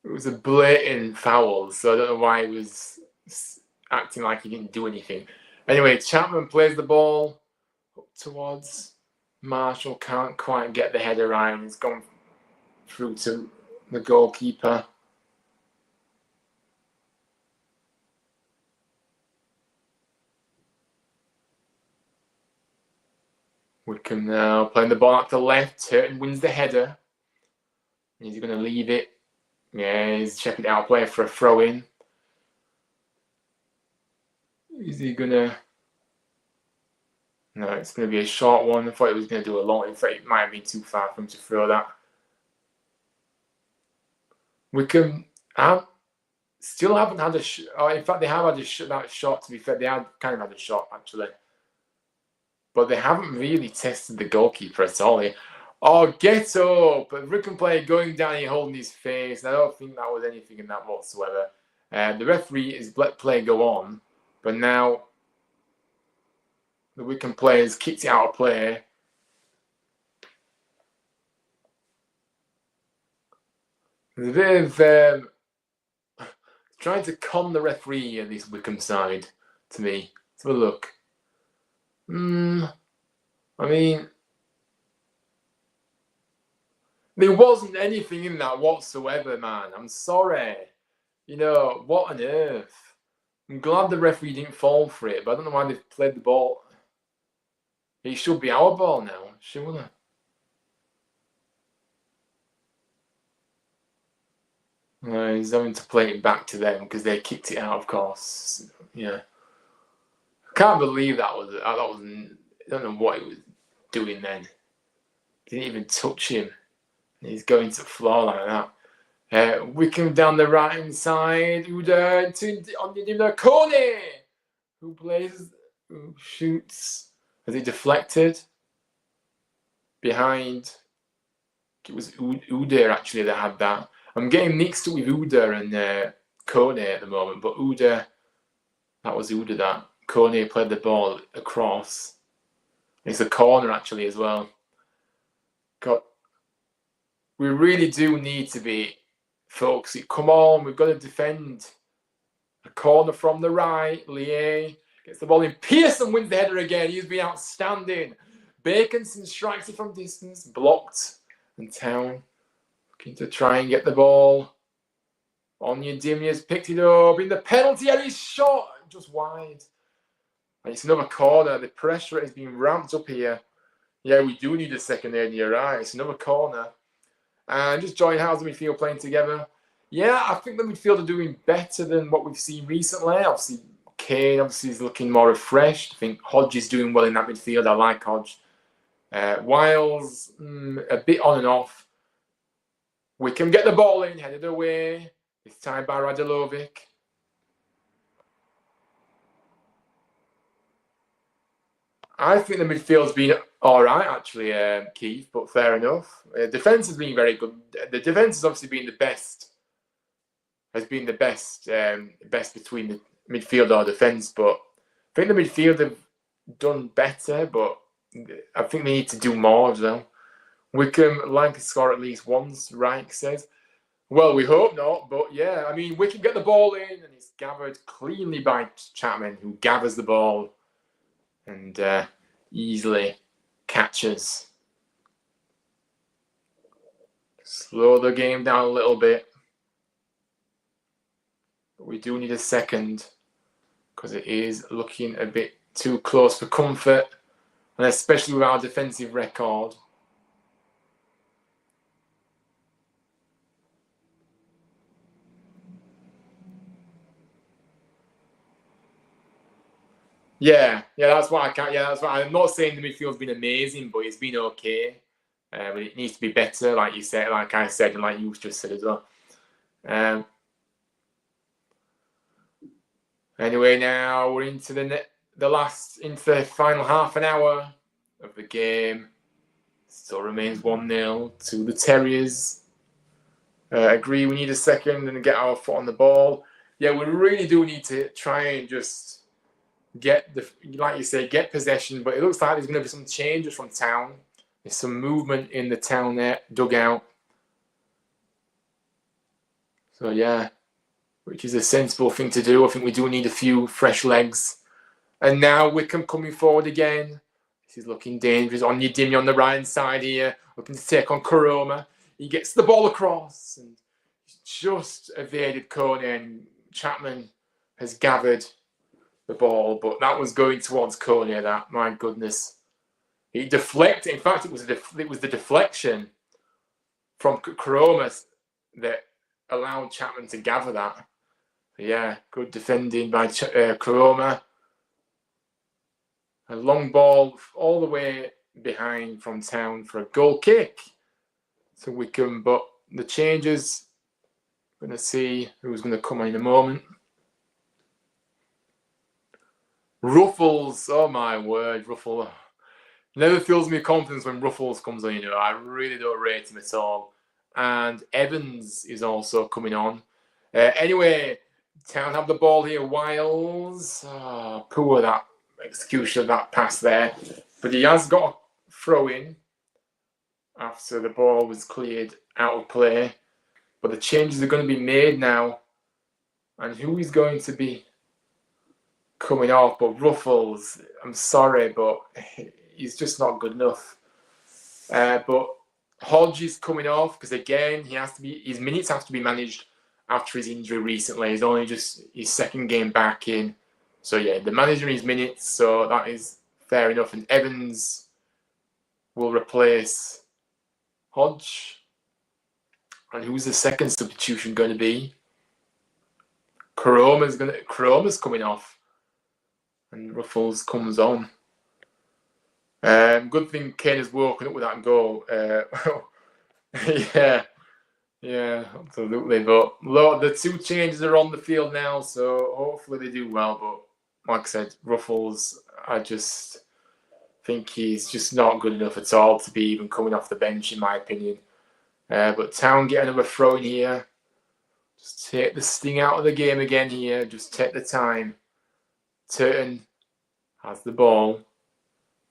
It was a blatant foul. So I don't know why he was acting like he didn't do anything. Anyway, Chapman plays the ball up towards Marshall. Can't quite get the header right. He's gone through to the goalkeeper. Wycombe now playing the ball out to the left. Turton wins the header. Is he going to leave it? Yeah, he's checking it out, playing for a throw-in. Is he going to... No, it's going to be a short one. I thought he was going to do a long. In fact, it might have been too far for him to throw that. Wycombe still haven't had a shot. In fact, they have had that shot, to be fair. They had kind of had a shot, actually. But they haven't really tested the goalkeeper at all. Oh, get up! A Wycombe player going down here holding his face. I don't think that was anything in that whatsoever. The referee is let play go on. But now the Wycombe players kicked it out of play. There's a bit of trying to con the referee on this Wycombe side, to me. Let's have a look. I mean, there wasn't anything in that whatsoever, man. I'm sorry. You know, what on earth? I'm glad the referee didn't fall for it, but I don't know why they've played the ball. It should be our ball now, surely. He's having to play it back to them because they kicked it out, of course. Yeah. I can't believe that was... I don't know what he was doing then. Didn't even touch him. He's going to the floor like that. Wycombe down the right hand side. Uda to Kane, who shoots. Has it deflected? Behind. It was Uda actually that had that. I'm getting mixed up with Uda and Kane at the moment, but Uda That was who did that. Kane played the ball across. It's a corner actually as well. We really do need to be focused. Come on, we've got to defend. A corner from the right. Lier gets the ball in. Pearson wins the header again. He's been outstanding. Baconson strikes it from distance. Blocked. And Town looking to try and get the ball. Onyedimia's picked it up in the penalty area. He's shot just wide. And it's another corner. The pressure has been ramped up here. Yeah, we do need a second there, and you're right. It's another corner. And just join how's the midfield playing together. Yeah, I think the midfield are doing better than what we've seen recently. Obviously, Kane is looking more refreshed. I think Hodge is doing well in that midfield. I like Hodge. Wiles, a bit on and off. Wycombe get the ball in, headed away. It's time by Radulovic. I think the midfield's been all right, actually, Keith, but fair enough. Defence has been very good. The defence has obviously been the best. Has been the best between the midfield or defence, but I think the midfield have done better, but I think they need to do more as well. Wycombe like to score at least once, Reich says. Well, we hope not, but yeah, I mean, Wycombe get the ball in, and it's gathered cleanly by Chapman, who gathers the ball and easily catches. Slow the game down a little bit. But we do need a second because it is looking a bit too close for comfort, and especially with our defensive record. Yeah, that's what I can't. Yeah, that's why I'm not saying the midfield's been amazing, but it's been okay. But it needs to be better, like you said, like I said, and like you just said as well. Anyway, now we're into the final half an hour of the game. Still remains 1-0 to the Terriers. Agree, we need a second and get our foot on the ball. Yeah, we really do need to try and just get like you say, get possession. But it looks like there's going to be some changes from Town. There's some movement in the Town dugout. So yeah, which is a sensible thing to do. I think we do need a few fresh legs. And now Wycombe coming forward again. This is looking dangerous. Onyedimia on the right side here, looking to take on Karoma. He gets the ball across and just evaded Kane, and Chapman has gathered the ball, but that was going towards Kane. That, my goodness, he deflected. In fact, it was the deflection from Karoma that allowed Chapman to gather that. Yeah, good defending by Karoma. A long ball all the way behind from Town for a goal kick to Wycombe, but the changes, we're going to see who's going to come in a moment. Ruffles, oh my word, Ruffles. Never fills me with confidence when Ruffles comes on, I really don't rate him at all. And Evans is also coming on. Anyway, Town have the ball here. Wiles, poor that execution of that pass there. But he has got a throw in after the ball was cleared out of play. But the changes are going to be made now. And who is going to be coming off? But Ruffles, I'm sorry, but he's just not good enough. But Hodge is coming off because, again, his minutes have to be managed after his injury recently. He's only just his second game back in. So, yeah, the manager his minutes, so that is fair enough. And Evans will replace Hodge. And who's the second substitution going to be? Karoma's coming off. And Ruffles comes on. Good thing Kane has woken up with that goal. Yeah, absolutely. But the two changes are on the field now, so hopefully they do well. But like I said, Ruffles, I just think he's just not good enough at all to be even coming off the bench, in my opinion. But Town get another throw in here. Just take the sting out of the game again here. Just take the time. Turton has the ball,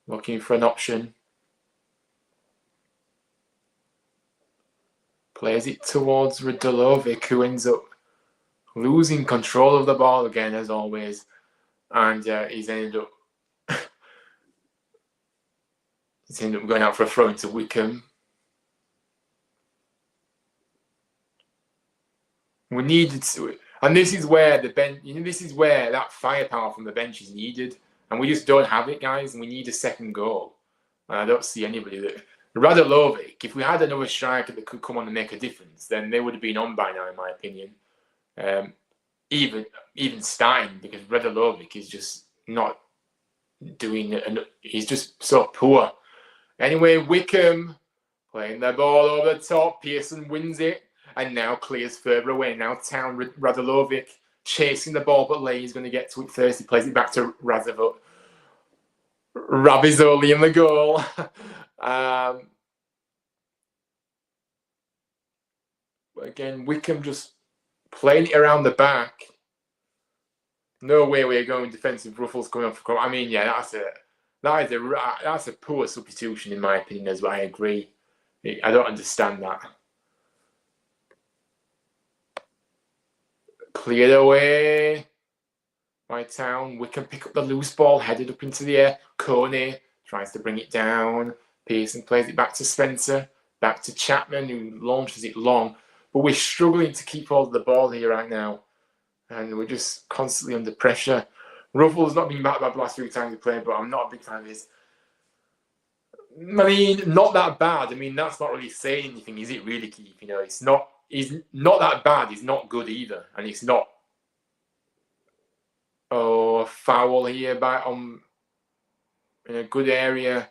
looking for an option. Plays it towards Radulovic, who ends up losing control of the ball again, as always. And he's ended up going out for a throw into Wycombe. We needed to, and this is where the bench, this is where that firepower from the bench is needed, and we just don't have it, guys. And we need a second goal. And I don't see anybody that Radulovic. If we had another striker that could come on and make a difference, then they would have been on by now, in my opinion. Even Stein, because Radulovic is just not doing it, and he's just so poor. Anyway, Wycombe playing the ball over the top. Pearson wins it and now clears further away. Now Town, Radulovic chasing the ball, but Lee's going to get to it first. He plays it back to Rabizoli in the goal. Again, Wycombe just playing it around the back. No way we're going defensive. Ruffles coming off. I mean, yeah, that's a poor substitution in my opinion as well. I agree. I don't understand that. Cleared away by Town. Wycombe pick up the loose ball, headed up into the air. Kane tries to bring it down. Pearson plays it back to Spencer. Back to Chapman, who launches it long. But we're struggling to keep hold of the ball here right now. And we're just constantly under pressure. Ruffles not been back by the last few times he played, but I'm not a big fan of his. I mean, not that bad. I mean, that's not really saying anything, is it really, Keith? You know, he's not that bad. He's not good either. And it's not a foul here in a good area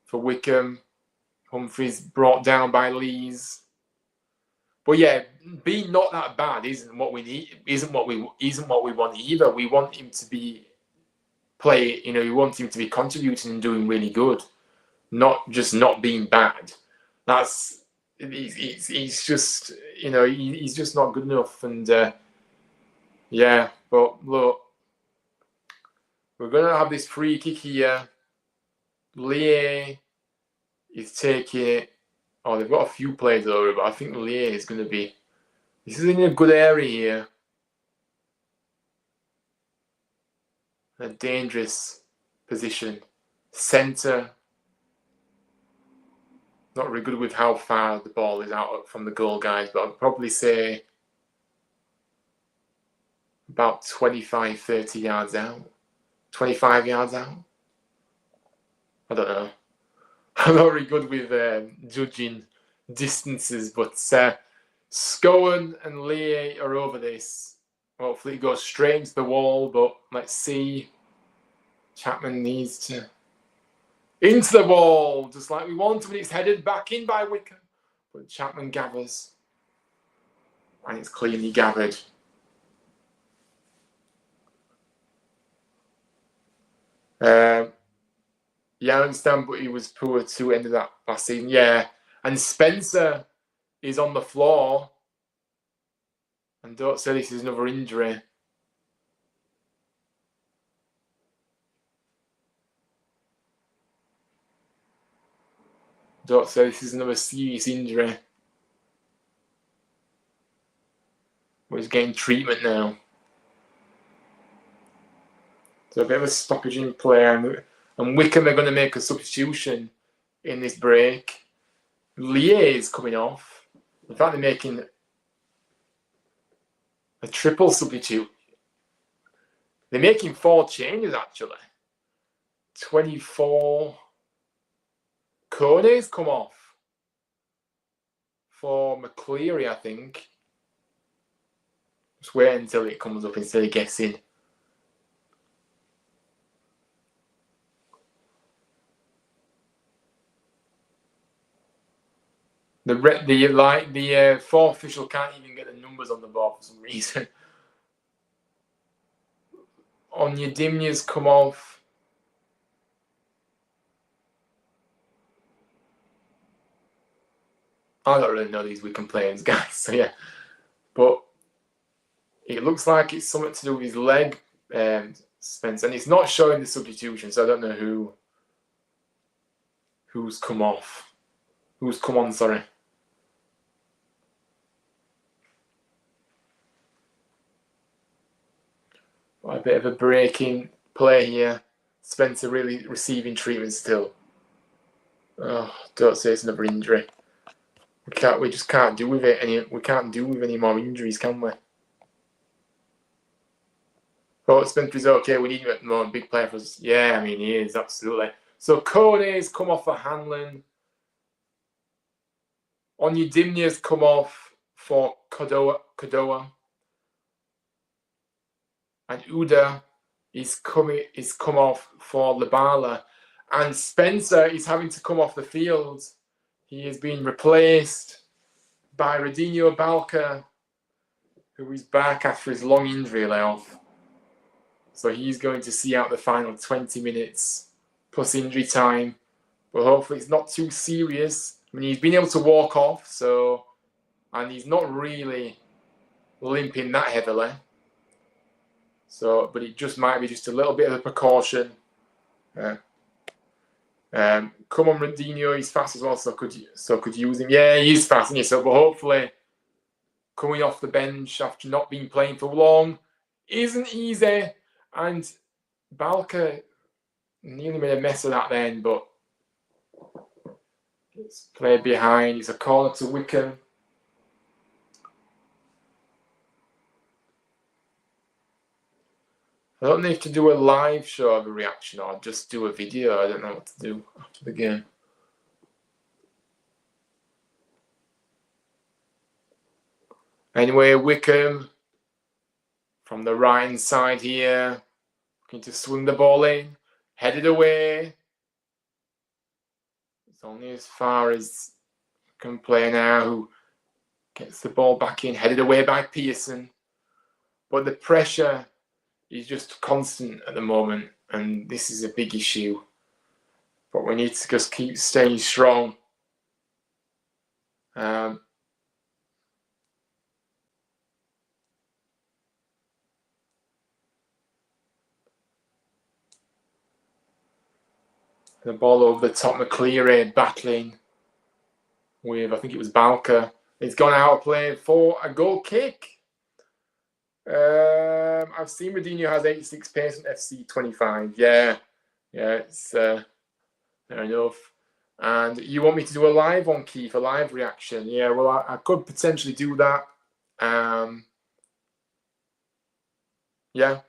for Wycombe. Humphries brought down by Lees. But yeah, being not that bad isn't what we need. Isn't what we want either. We want him to be we want him to be contributing and doing really good, not just not being bad. He's just he's just not good enough. And yeah, but look, we're gonna have this free kick here. Lee is taking it. Oh, they've got a few players over, but I think Lee is going to be. This is in a good area here. A dangerous position. Centre. Not really good with how far the ball is out from the goal, guys, but I'd probably say about 25, 30 yards out. 25 yards out. I don't know. I'm not really good with judging distances, but Scowen and Lee are over this. Hopefully it goes straight into the wall, but let's see. Chapman needs to... Into the wall, just like we want, but it's headed back in by Wycombe. But Chapman gathers. And it's cleanly gathered. Yeah, I understand, but he was poor to end of that last season. Yeah, and Spencer is on the floor. And don't say this is another injury. Don't say this is another serious injury. But he's getting treatment now. So a bit of a stoppage in play. And Wycombe are going to make a substitution in this break. Lier is coming off. In fact, they're making a triple substitute. They're making 4 changes, actually. 24. Kone's come off for McCleary, I think. Just wait until it comes up instead of guessing. The 4 official can't even get the numbers on the board for some reason. Onyedimya's come off. I don't really know these Wycombe players, guys. So yeah, but it looks like it's something to do with his leg. Spencer, and it's not showing the substitution, so I don't know who's come off. Who's come on, sorry. A bit of a breaking play here. Spencer really receiving treatment still. Oh, don't say it's another injury. We just can't do with it. We can't do with any more injuries, can we? Oh, Spencer's okay. We need him at the moment. Big player for us. Yeah, I mean, he is, absolutely. So Kone's come off for Hanlon. Onyedimne's come off for Kodoa. And Uda is come off for Labala. And Spencer is having to come off the field. He is being replaced by Radinho Balca, who is back after his long injury layoff. So he's going to see out the final 20 minutes plus injury time. But hopefully it's not too serious. I mean, he's been able to walk off, and he's not really limping that heavily. So, but it just might be just a little bit of a precaution. Come on, Radinho, he's fast as well, so could use him. Yeah, he is fast, isn't he? So, but hopefully, coming off the bench after not being playing for long isn't easy. And Balca nearly made a mess of that then, but it's played behind. It's a corner to Wycombe. I don't know if to do a live show of a reaction or just do a video. I don't know what to do after the game. Anyway, Wycombe from the right-hand side here, looking to swing the ball in, headed away. It's only as far as can play now, who gets the ball back in, headed away by Pearson. But the pressure is just constant at the moment, and this is a big issue. But we need to just keep staying strong. The ball over the top, McCleary battling with, I think it was Balca. It's gone out of play for a goal kick. I've seen Radinho has 86 pace and FC 25. Yeah, it's fair enough. And you want me to do a live one, Keith, a live reaction? Yeah, well, I could potentially do that. Yeah,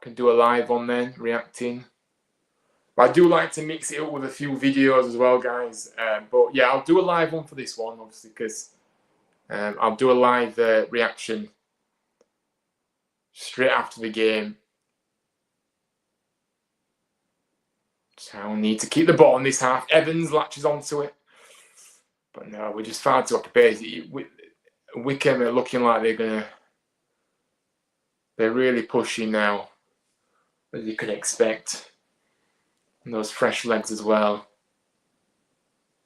can do a live one then, reacting. I do like to mix it up with a few videos as well, guys. But yeah, I'll do a live one for this one, obviously, because I'll do a live reaction straight after the game. So we need to keep the ball in this half. Evans latches onto it. But no, we're just far too occupied. Wycombe are looking like they're really pushing now, as you can expect. And those fresh legs as well.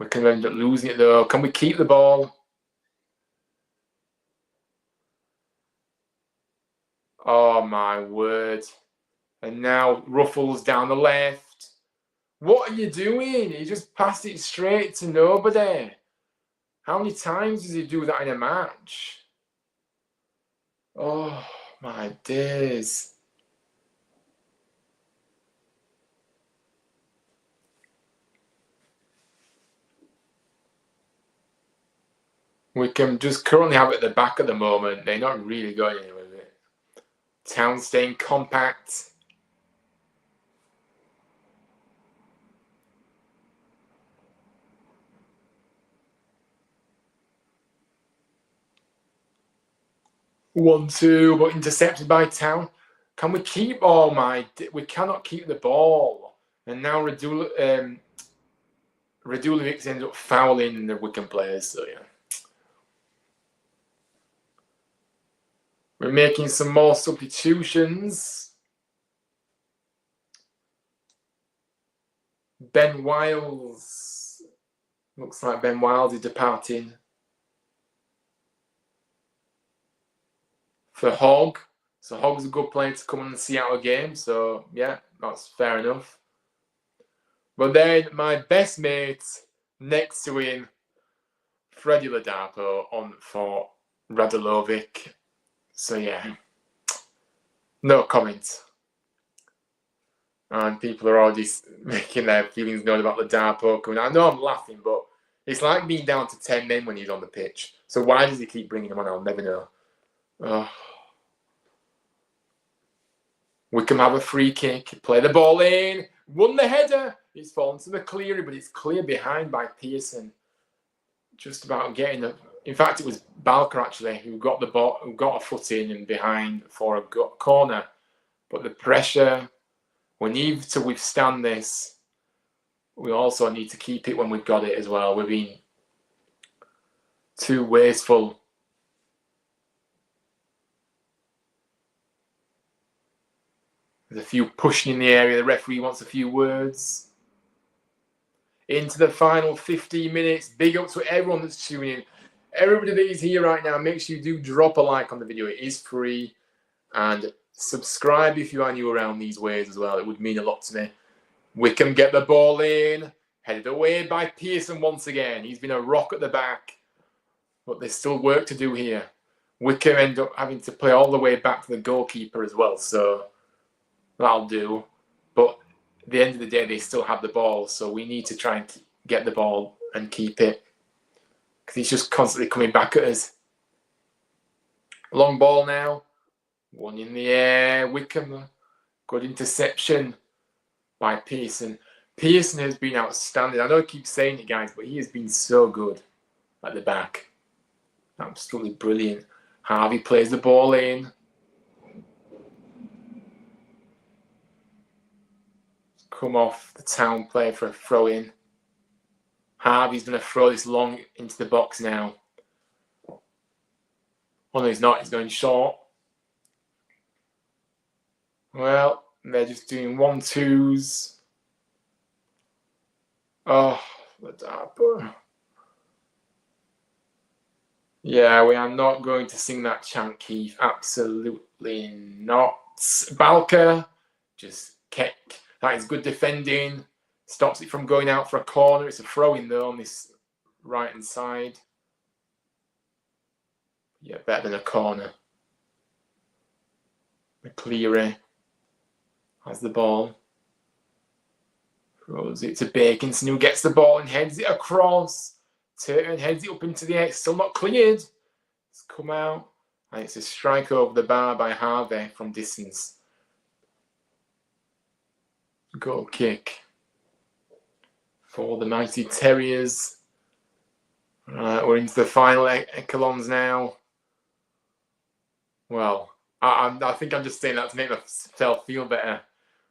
We can end up losing it though. Can we keep the ball? Oh my word. And now Ruffles down the left. What are you doing? He just passed it straight to nobody. How many times does he do that in a match? Oh my days. We can just currently have it at the back at the moment. They're not really going anywhere with it. Town staying compact. One, two, but intercepted by Town. Can we keep? Oh my! We cannot keep the ball. And now Radulevic's ends up fouling the Wycombe players. So yeah, we're making some more substitutions. Ben Wiles. Looks like Ben Wiles is departing for Hogg. So Hogg's a good player to come and see out a game. So yeah, that's fair enough. But then my best mate next to him, Freddie Ladapo, on for Radulovic. So yeah, no comment. And people are already making their feelings known about Ladapo coming. I know I'm laughing, but it's like being down to 10 men when he's on the pitch. So why does he keep bringing him on? I'll never know. Oh. Wycombe have a free kick. Play the ball in. Won the header. It's fallen to the clearer, but it's clear behind by Pearson. Just about getting it. In fact, it was Balker actually who got the ball, who got a foot in and behind for a corner. But the pressure, we need to withstand this. We also need to keep it when we've got it as well. We're being too wasteful. There's a few pushing in the area. The referee wants a few words. Into the final 15 minutes. Big up to everyone that's tuning in. Everybody that is here right now, make sure you do drop a like on the video. It is free. And subscribe if you are new around these ways as well. It would mean a lot to me. Wycombe get the ball in. Headed away by Pearson once again. He's been a rock at the back. But there's still work to do here. Wycombe end up having to play all the way back to the goalkeeper as well. So that'll do. But at the end of the day, they still have the ball. So we need to try and get the ball and keep it. Because he's just constantly coming back at us. Long ball now. One in the air. Wycombe. Good interception by Pearson. Pearson has been outstanding. I know I keep saying it, guys, but he has been so good at the back. Absolutely brilliant. Harvey plays the ball in. Come off the Town player for a throw in. Harvey's going to throw this long into the box now. Oh no, he's not. He's going short. Well, they're just doing 1-2s. Oh, Ladapo. Yeah, we are not going to sing that chant, Keith. Absolutely not. Balker just kick. That is good defending. Stops it from going out for a corner. It's a throw-in, though, on this right-hand side. Yeah, better than a corner. McCleary has the ball. Throws it to Baconson, who gets the ball and heads it across. Turton heads it up into the air. It's still not cleared. It's come out. And it's a strike over the bar by Harvey from distance. Goal kick for the Mighty Terriers. Right, we're into the final echelons now. Well, I think I'm just saying that to make myself feel better.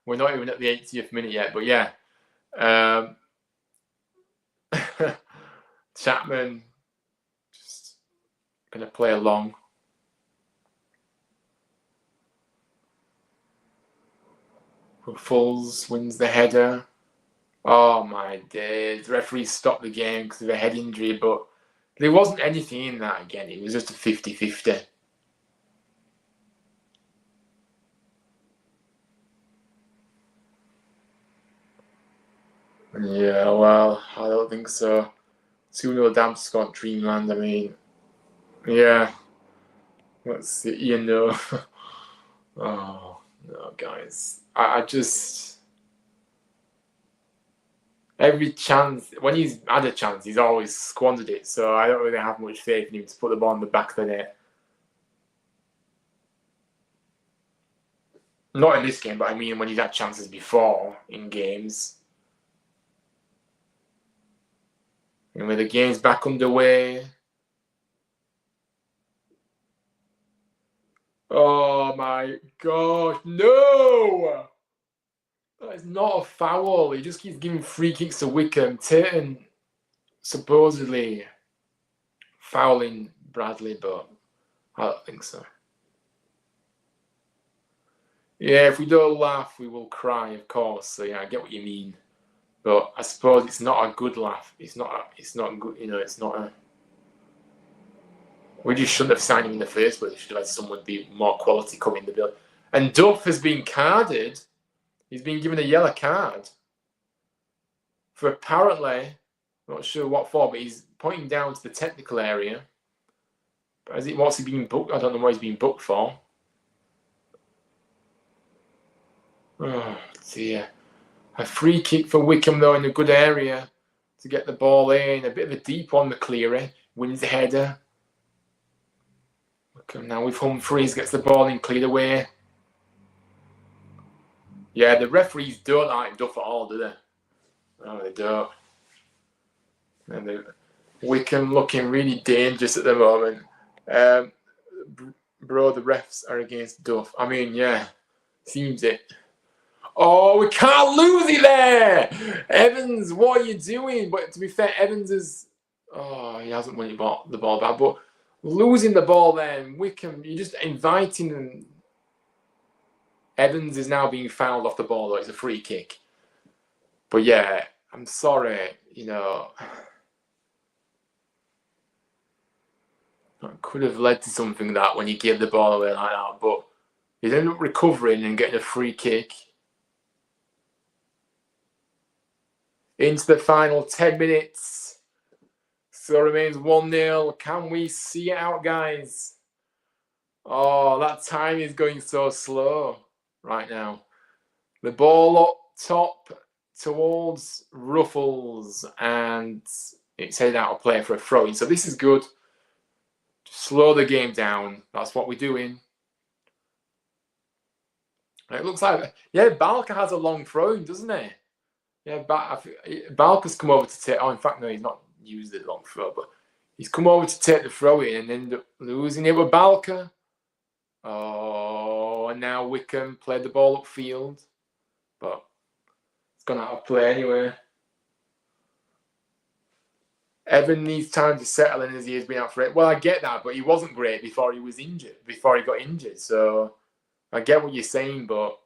We're not even at the 80th minute yet, but yeah. Chapman just going to play along. Ruffles wins the header. Oh my days. The referee stopped the game because of a head injury, but there wasn't anything in that again. It was just a 50-50. Yeah, well, I don't think so. 2-0 down to Scott Dreamland. I mean, yeah. Let's see. You know. Oh, no, guys. I just... Every chance, when he's had a chance, he's always squandered it. So I don't really have much faith in him to put the ball in the back of the net. Not in this game, but I mean when he's had chances before in games. And when the game's back underway. Oh my gosh, no! That is not a foul. He just keeps giving free kicks to Wycombe. Turton supposedly fouling Bradley, but I don't think so. Yeah, if we don't laugh, we will cry, of course. So yeah, I get what you mean. But I suppose it's not a good laugh. It's not good, you know, it's not a... We just shouldn't have signed him in the first place. We should have had someone be more quality coming in the build. And Duff has been carded. He's been given a yellow card for apparently, not sure what for, but he's pointing down to the technical area. What's he being booked? I don't know what he's being booked for. Oh dear. A free kick for Wycombe though in a good area to get the ball in. A bit of a deep one, McCleary wins the header. Wycombe now with Humphreys, gets the ball in, cleared away. Yeah, the referees don't like Duff at all, do they? No, they don't. And Wycombe looking really dangerous at the moment. Bro, the refs are against Duff. I mean, yeah, seems it. Oh, we can't lose it there! Evans, what are you doing? But to be fair, Evans is... Oh, he hasn't won the ball back. But losing the ball there, Wycombe, you're just inviting them. Evans is now being fouled off the ball, though. It's a free kick. But yeah, I'm sorry, you know... That could have led to something that when you give the ball away like that, but you end up recovering and getting a free kick. Into the final 10 minutes. Still remains 1-0. Can we see it out, guys? Oh, that time is going so slow right now. The ball up top towards Ruffles, and it's headed out of play for a throw-in. So this is good. Slow the game down. That's what we're doing. It looks like, yeah, Balka has a long throw-in, doesn't he? Yeah, Balka's come over to take... Oh, in fact, no, he's not used the long throw, but he's come over to take the throw-in and ended up losing it with Balka. Oh, and now Wycombe played the ball upfield, but it's gone out of play anyway. Evan needs time to settle in as he has been out for it. Well, I get that, but he wasn't great before he was injured, before he got injured. So I get what you're saying, but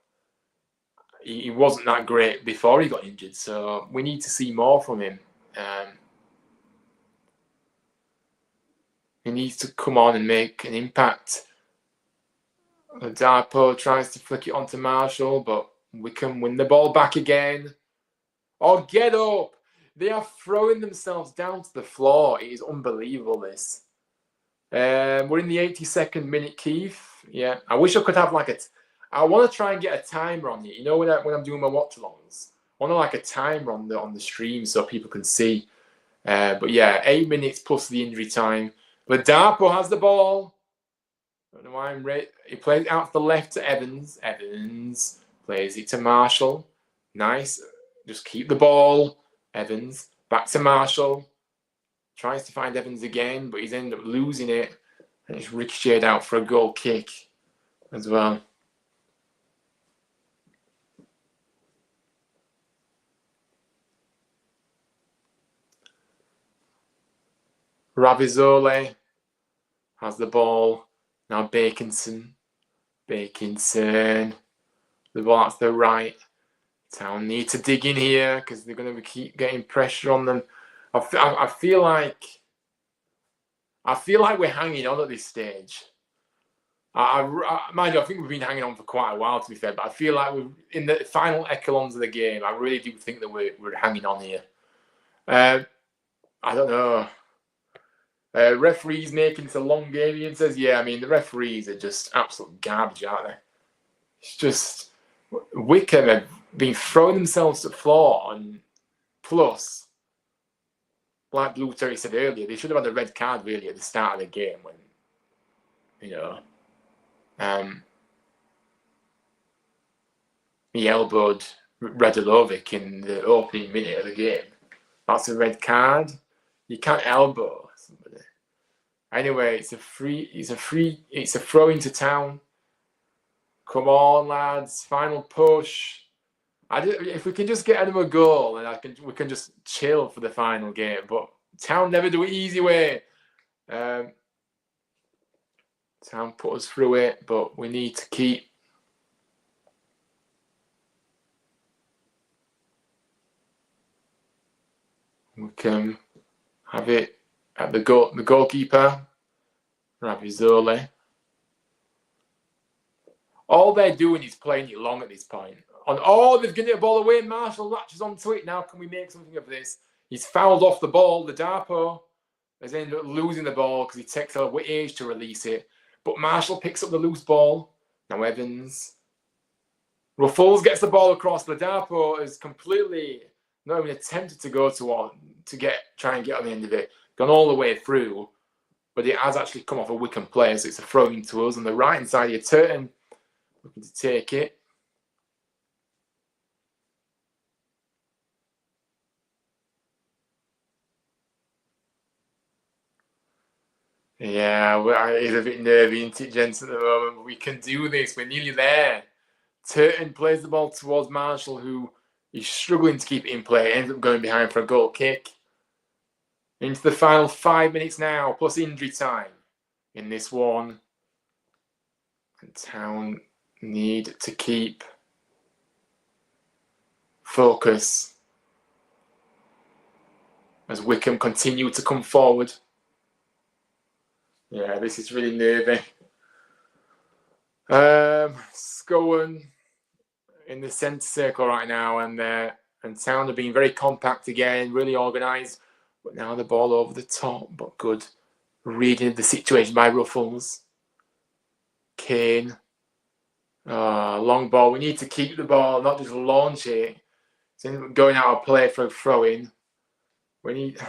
he wasn't that great before he got injured. So we need to see more from him. He needs to come on and make an impact. Darpo tries to flick it onto Marshall, but Wycombe win the ball back again. Oh, get up! They are throwing themselves down to the floor. It is unbelievable, this. We're in the 82nd minute, Keith. Yeah, I wish I could have like I want to try and get a timer on it. You know, when I'm doing my watch-alongs, I want to like a timer on the stream so people can see. But yeah, 8 minutes plus the injury time. Ladapo has the ball. I don't know why I'm ready. He plays it out to the left to Evans. Evans plays it to Marshall. Nice. Just keep the ball. Evans back to Marshall. Tries to find Evans again, but he's ended up losing it. And it's ricocheted out for a goal kick as well. Ravizole has the ball. Now Baconson. The ball out to the right. Town need to dig in here because they're going to keep getting pressure on them. I feel like we're hanging on at this stage. Mind you, I think we've been hanging on for quite a while, to be fair. But I feel like we're in the final echelons of the game. I really do think that we're hanging on here. I don't know. Referees making it a long game. Ian says, yeah. I mean, the referees are just absolute garbage, aren't they? It's just Wycombe have been throwing themselves to the floor, and plus, like Blue Terry said earlier, they should have had a red card really at the start of the game when, you know, he elbowed Radulovic in the opening minute of the game. That's a red card. You can't elbow somebody. Anyway, it's a throw into Town. Come on, lads! Final push. If we can just get another goal, and we can just chill for the final game. But Town never do it easy way. Town put us through it, but we need to keep. We can have it at the goalkeeper. Ravizzoli. All they're doing is playing it long at this point. They've given it a ball away. Marshall latches onto it. Now can we make something of this? He's fouled off the ball. The Darpo has ended up losing the ball because he takes a age to release it. But Marshall picks up the loose ball. Now Evans. Ruffles gets the ball across. The Darpo is completely not even attempted to go try and get on the end of it. Gone all the way through. But it has actually come off a Wycombe player, so it's a throw-in to us on the right-hand side of your turn. Looking to take it. Yeah, it's a bit nervy, isn't it, gents, at the moment? But we can do this. We're nearly there. Turton plays the ball towards Marshall, who is struggling to keep it in play. Ends up going behind for a goal kick. Into the final 5 minutes now, plus injury time in this one. And Town need to keep focus as Wycombe continue to come forward. Yeah, this is really nervy. Scowen in the centre circle right now, and Town are being very compact again, really organised. But now the ball over the top, but good reading of the situation by Ruffles. Kane. Long ball. We need to keep the ball, not just launch it. It's going out of play for a throw-in. We need...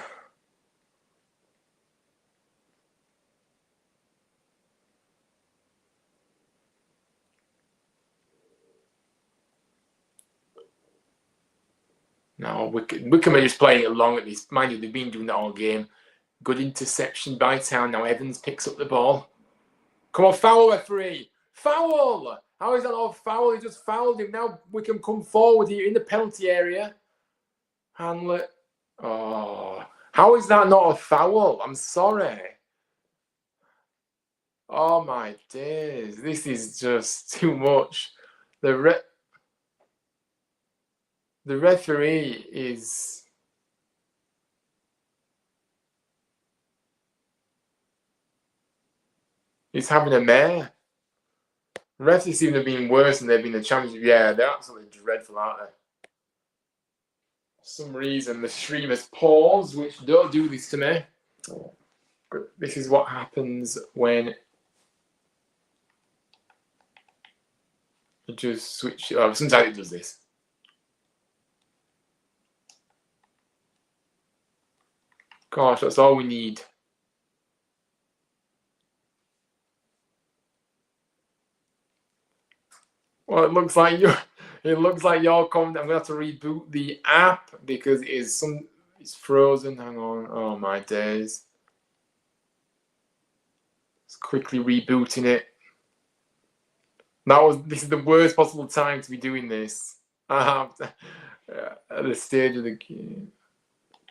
No, Wycombe are just playing it long at least. Mind you, they've been doing that all game. Good interception by Town. Now Evans picks up the ball. Come on, foul, referee. Foul! How is that not a foul? He just fouled him. Now Wycombe come forward here in the penalty area. Hanlett. Oh, how is that not a foul? I'm sorry. Oh my days. This is just too much. The referee is... He's having a mare. The refs seem to have been worse than they've been in the championship. Yeah, they're absolutely dreadful, aren't they? For some reason, the stream has paused, which don't do this to me. But this is what happens when you just switch. Sometimes it does this. Gosh, that's all we need. Well, it looks like you're coming. I'm gonna have to reboot the app because it's frozen. Hang on. Oh my days. It's quickly rebooting it. This is the worst possible time to be doing this. At the stage of the game.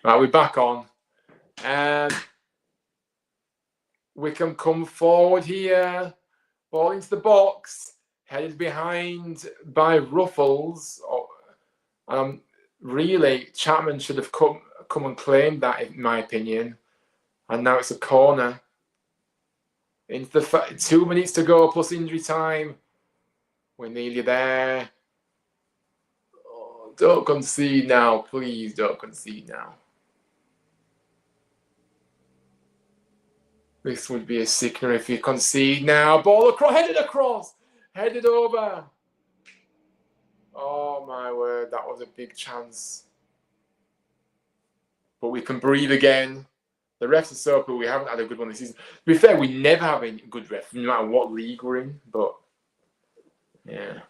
Right, we're back on. Wycombe come forward here. Ball into the box. Headed behind by Ruffles. Really, Chapman should have come and claimed that, in my opinion. And now it's a corner. Into the 2 minutes to go plus injury time. We're nearly there. Oh, don't concede now. Please don't concede now. This would be a sickener if you concede now. Ball across, headed over. Oh my word, that was a big chance. But we can breathe again. The refs are so cool. We haven't had a good one this season. To be fair, we never have a good ref, no matter what league we're in. But yeah.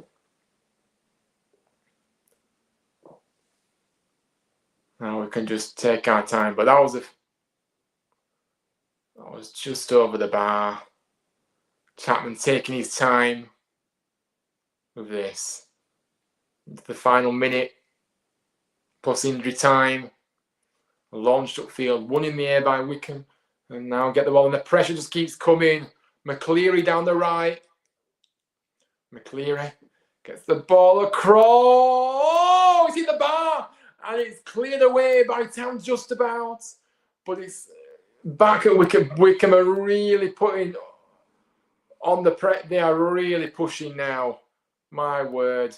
Now we can just take our time. But that was just over the bar. Chapman taking his time with this. The final minute plus injury time. Launched upfield, one in the air by Wycombe. And now get the ball, and the pressure just keeps coming. McCleary down the right. McCleary gets the ball across. Oh, it's in the bar. And it's cleared away by Town just about. But it's back at Wycombe. Wycombe are really putting on the press. They are really pushing now. My word.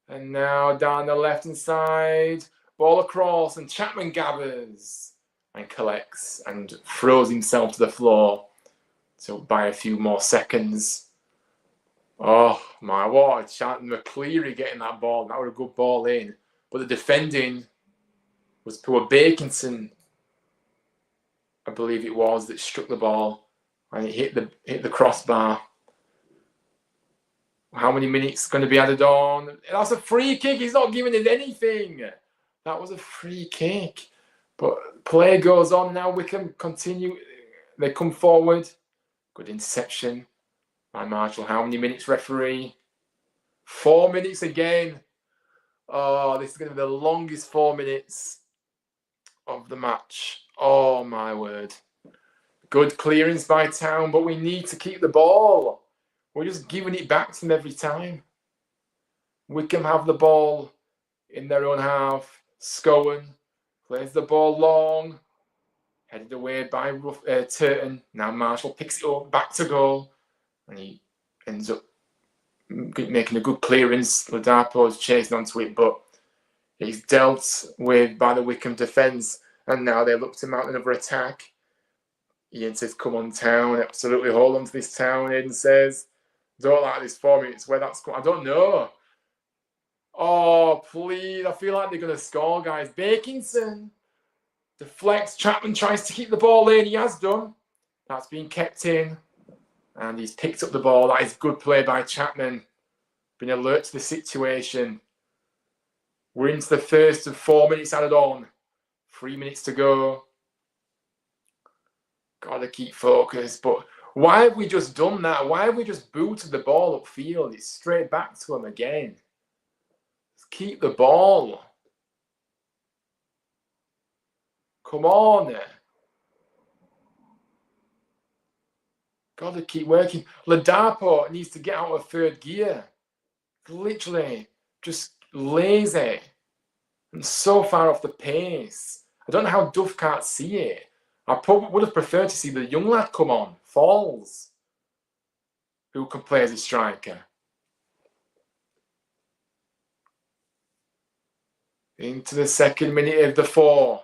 And now down the left-hand side, ball across, and Chapman gathers and collects and throws himself to the floor to buy a few more seconds. Oh my, what a chance. McCleary getting that ball. That was a good ball in. But the defending was poor. Bakinson, I believe it was, that struck the ball and it hit the crossbar. How many minutes going to be added on? That's a free kick. He's not giving it anything. That was a free kick. But play goes on now. Wycombe continue. They come forward. Good interception by Marshall. How many minutes, referee? 4 minutes again. Oh, this is going to be the longest 4 minutes of the match. Oh, my word. Good clearance by Town, but we need to keep the ball. We're just giving it back to them every time. Wycombe have the ball in their own half. Scowen plays the ball long. Headed away by Turton. Now Marshall picks it up, back to goal. And he ends up making a good clearance. Ladapo is chasing onto it, but he's dealt with by the Wycombe defence. And now they look to mount another attack. Ian says, come on, Town. Absolutely hold on to this, Town. Ian says, don't like this 4 minutes. Where that's I don't know. Oh, please. I feel like they're going to score, guys. Bakinson deflects. Chapman tries to keep the ball in. He has done. That's been kept in. And he's picked up the ball. That is good play by Chapman. Been alert to the situation. We're into the first of 4 minutes added on. 3 minutes to go. Got to keep focused. But why have we just done that? Why have we just booted the ball upfield? It's straight back to him again. Let's keep the ball. Come on. Got to keep working. Ladapo needs to get out of third gear. Literally just lazy and so far off the pace. I don't know how Duff can't see it. I probably would have preferred to see the young lad come on, Falls, who can play as a striker. Into the second minute of the 4.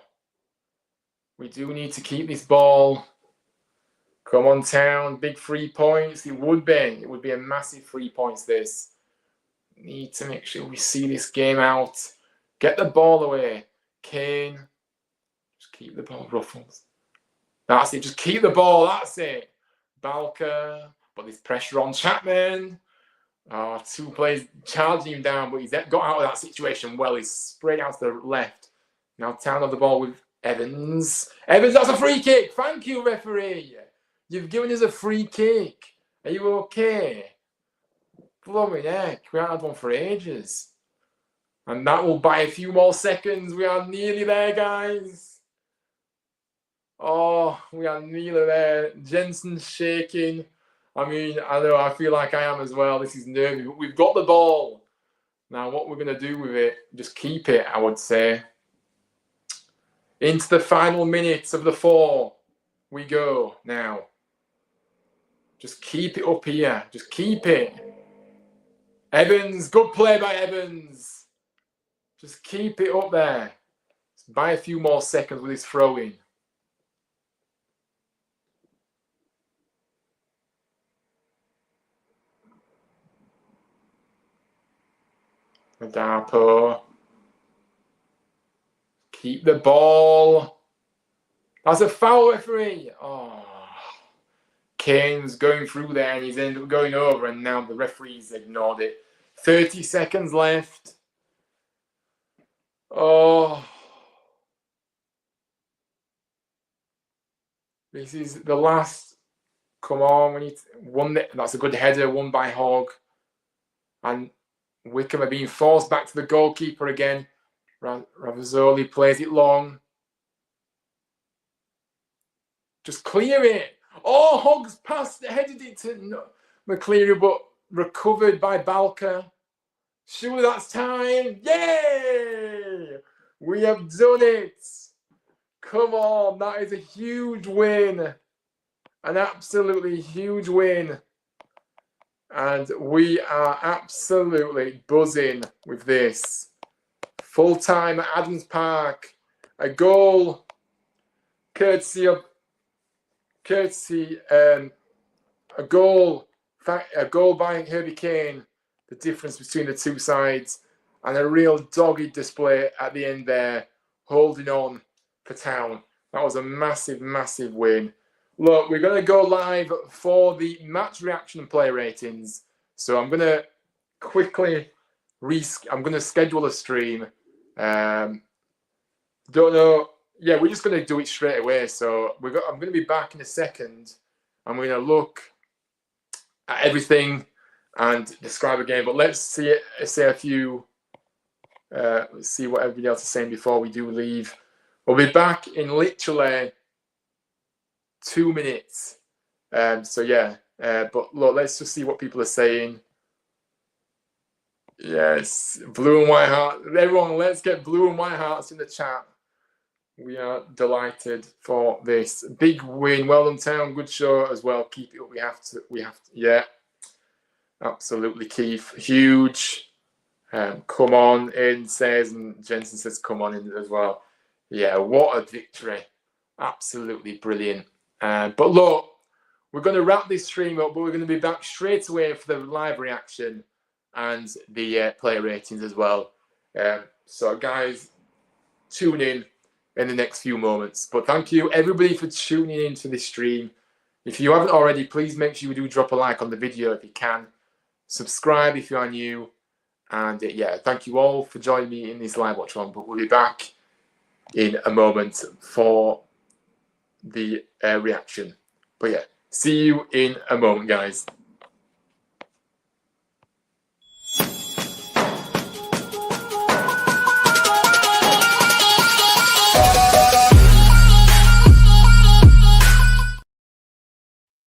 We do need to keep this ball. Come on, Town. Big 3 points. It would be a massive 3 points, this. Need to make sure we see this game out. Get the ball away. Kane. Just keep the ball, Ruffles. That's it. Just keep the ball. That's it. Balker. But there's pressure on Chapman. Oh, 2 players charging him down, but he's got out of that situation well. He's sprayed out to the left. Now Town on the ball with Evans. Evans, that's a free kick. Thank you, referee. You've given us a free kick. Are you okay? Blooming heck. We haven't had one for ages. And that will buy a few more seconds. We are nearly there, guys. Oh, we are nearly there. Jensen's shaking. I mean, I know, I feel like I am as well. This is nervy. But we've got the ball. Now, what we're going to do with it, just keep it, I would say. Into the final minutes of the 4. We go now. Just keep it up here. Just keep it. Evans, good play by Evans. Just keep it up there. Just buy a few more seconds with his throw-in. Dapo. Keep the ball. That's a foul, referee. Oh. Kane's going through there and he's ended up going over, and now the referee's ignored it. 30 seconds left. Oh. This is the last. Come on, we need one. That's a good header, won by Hogg. And Wycombe are being forced back to the goalkeeper again. Ravazzoli plays it long. Just clear it. Oh, Hogg's passed, headed it to McCleary, but recovered by Balker. Surely that's time. Yay! We have done it. Come on, that is a huge win. An absolutely huge win. And we are absolutely buzzing with this. Full time at Adams Park. A goal courtesy, a goal by Herbie Kane. The difference between the two sides, and a real dogged display at the end there, holding on for Town. That was a massive, massive win. Look, we're going to go live for the match reaction and player ratings. So I'm going to quickly I'm going to schedule a stream. Don't know. Yeah, we're just going to do it straight away. So I'm going to be back in a second. I'm going to look at everything and describe a game. But let's say a few. Let's see what everybody else is saying before we do leave. We'll be back in literally 2 minutes. So yeah, but look, let's just see what people are saying. Yes, blue and white heart. Everyone, let's get blue and white hearts in the chat. We are delighted for this big win. Well done, Town. Good show as well. Keep it up. We have to. Yeah, absolutely, Keith. Huge. Come on in, says, and Jensen says, come on in as well. Yeah, what a victory. Absolutely brilliant. But look, we're going to wrap this stream up, but we're going to be back straight away for the live reaction and the player ratings as well. So, guys, tune in the next few moments. But thank you, everybody, for tuning into this stream. If you haven't already, please make sure you do drop a like on the video if you can. Subscribe if you are new. And yeah, thank you all for joining me in this live watch along. But we'll be back in a moment for the reaction. But yeah, see you in a moment, guys.